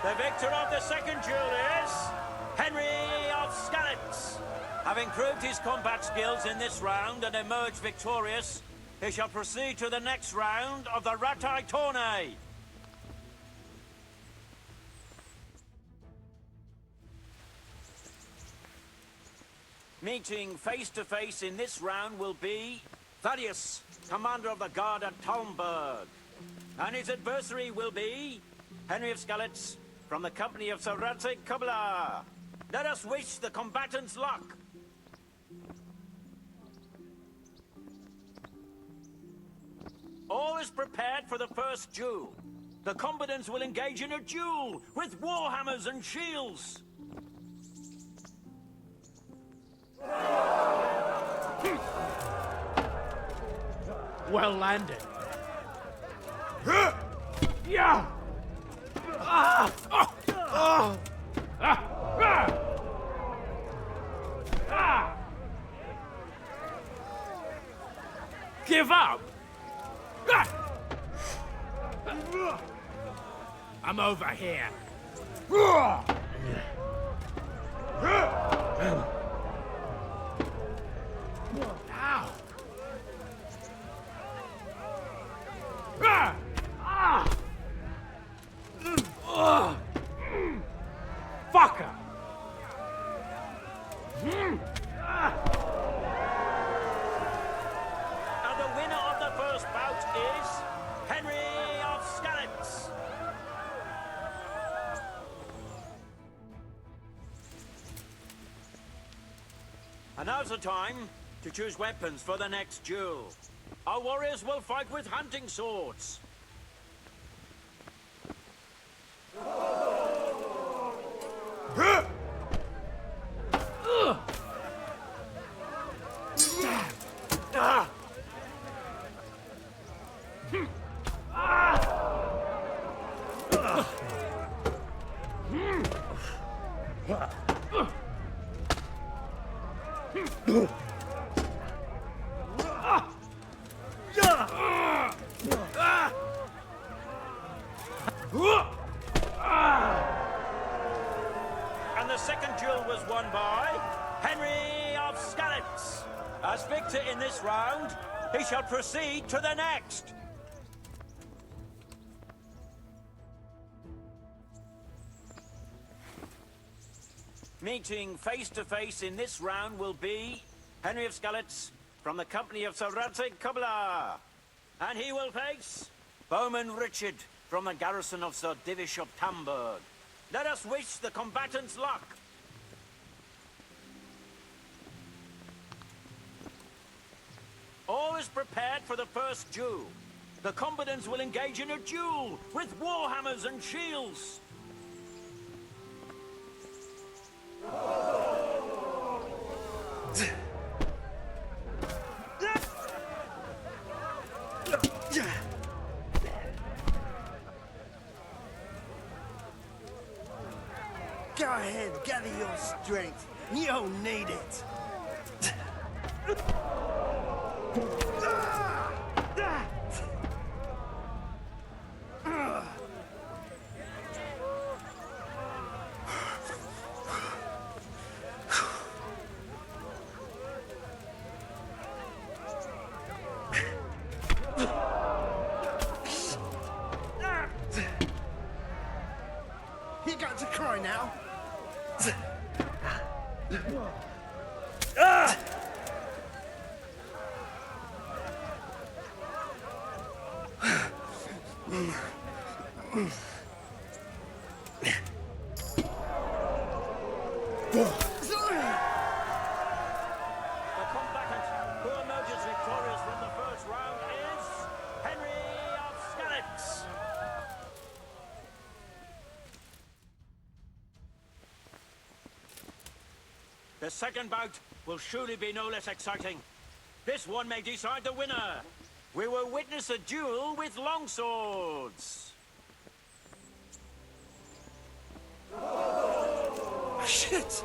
The victor of the second duel is Henry of Skallets. Having proved his combat skills in this round and emerged victorious, he shall proceed to the next round of the Ratai Tourney. Meeting face to face in this round will be Thaddeus, commander of the guard at Talmberg. And his adversary will be Henry of Skallets from the company of Sir Radzig Kobyla. Let us wish the combatants luck. All is prepared for the first duel. The combatants will engage in a duel with warhammers and shields. Well landed. Yeah! Ah! Oh! Oh! Ah! Ah! Ah! Give up! Ah! I'm over here. Ow! Ah! Ah! Fucker! And the winner of the first bout is Henry of Skallets. And now's the time to choose weapons for the next duel. Our warriors will fight with hunting swords. And the second duel was won by Henry of Skallets. As victor in this round, he shall proceed to the next. Meeting face to face in this round will be Henry of Skallets from the company of Sir Radzig Kobyla. And he will face Bowman Richard from the garrison of Sir Divish of Tamburg. Let us wish the combatants luck. All is prepared for the first duel. The combatants will engage in a duel with warhammers and shields. Go ahead, gather your strength. You'll need it. You got to cry now. The combatant who emerges victorious from the first round is Henry of Skalitz. The second bout will surely be no less exciting. This one may decide the winner. We will witness a duel with longswords. Shit!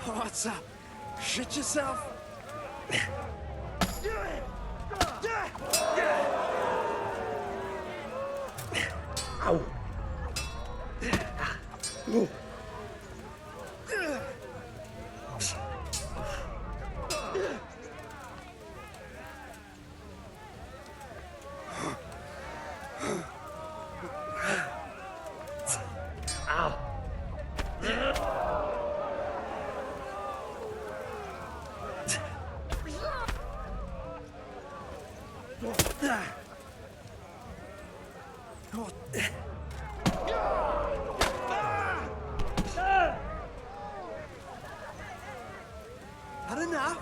What's up? Shit yourself? Ow! Had enough?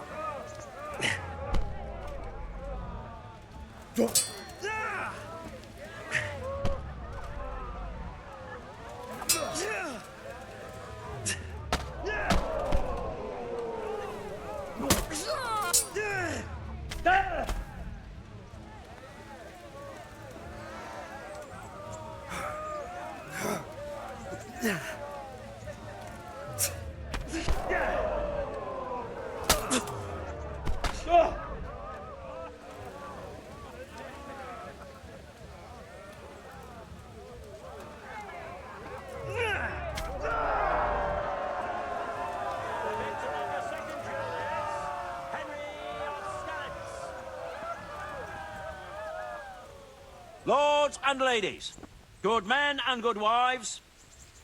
Lords and ladies, good men and good wives,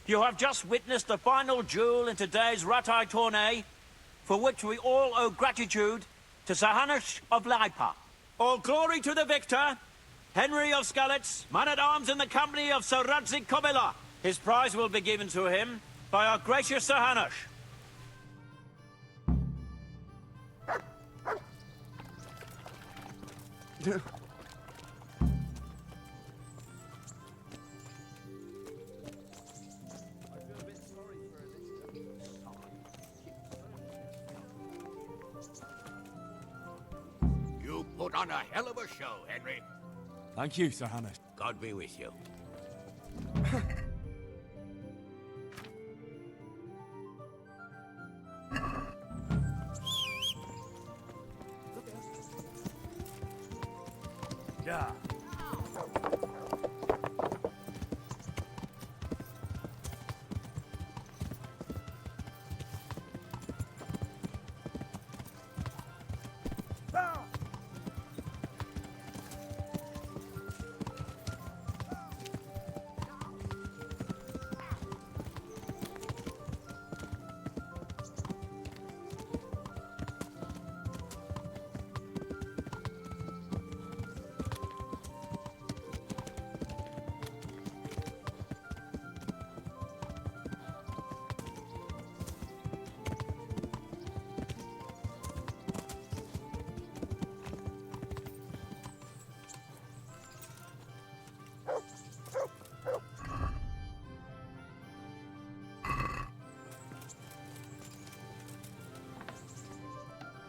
you have just witnessed the final duel in today's Ratai tourney, for which we all owe gratitude to Sahanush of Laipa. All glory to the victor, Henry of Skalitz, man-at-arms in the company of Sir Radzik Kobila. His prize will be given to him by our gracious Sahanush. You put on a hell of a show, Henry. Thank you, Sir Hannah. God be with you. Yeah.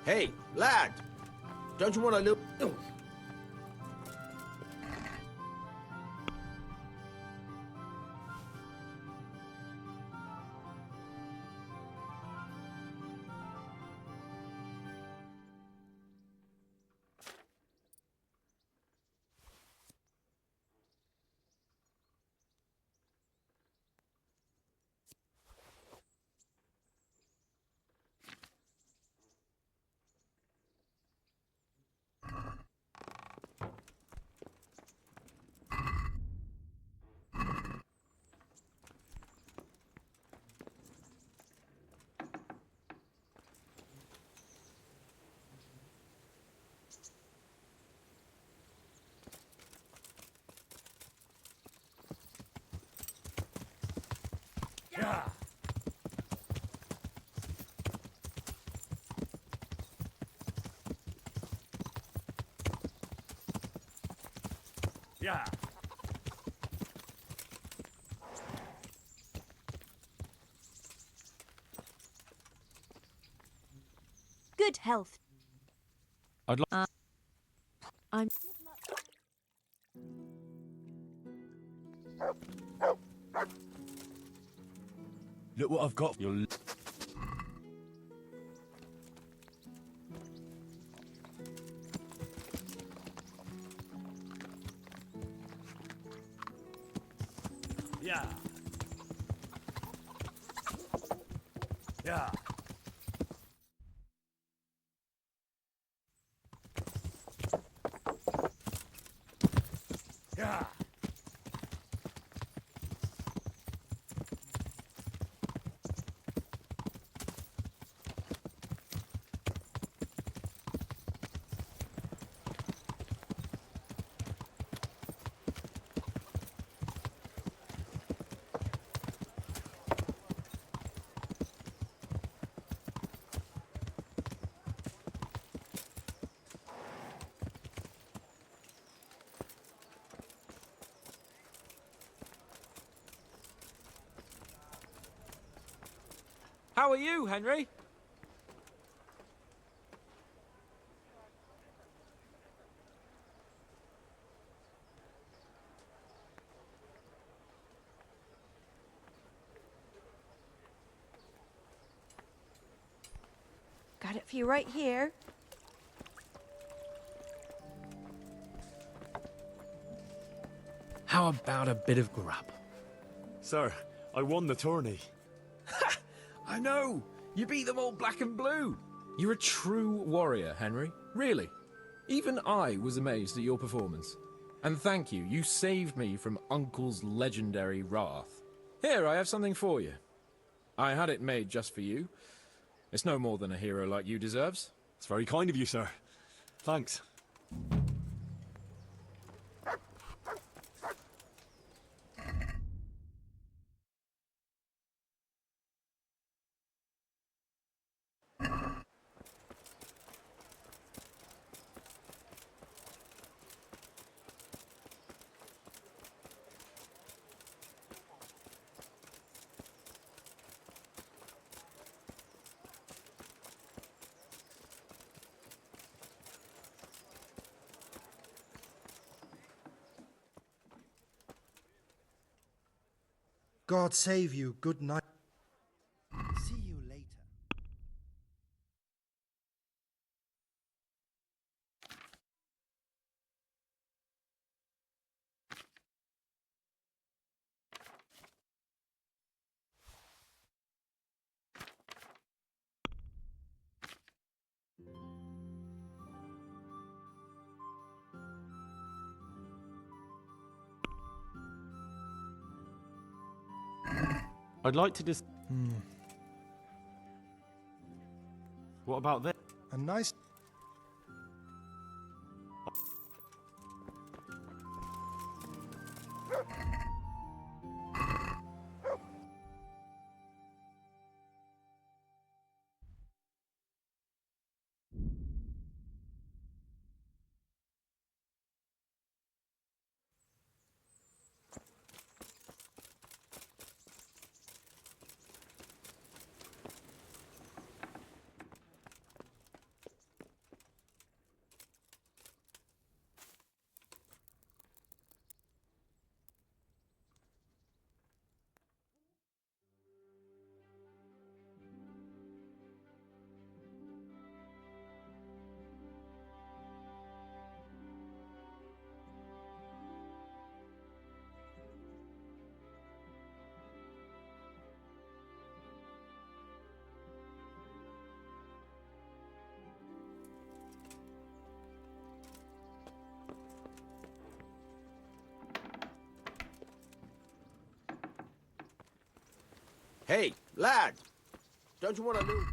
Hey, lad! Don't you want a little... Yeah. Yeah. Good health. I'd like... I'm... Look what I've got. You're... Yeah. Yeah. Yeah. How are you, Henry? Got it for you right here. How about a bit of grub? Sir, I won the tourney. I know! You beat them all black and blue! You're a true warrior, Henry. Really. Even I was amazed at your performance. And thank you, you saved me from Uncle's legendary wrath. Here, I have something for you. I had it made just for you. It's no more than a hero like you deserves. It's very kind of you, sir. Thanks. God save you. Good night. See you later. I'd like to just... What about this? A nice... Hey, lad! Don't you want a little...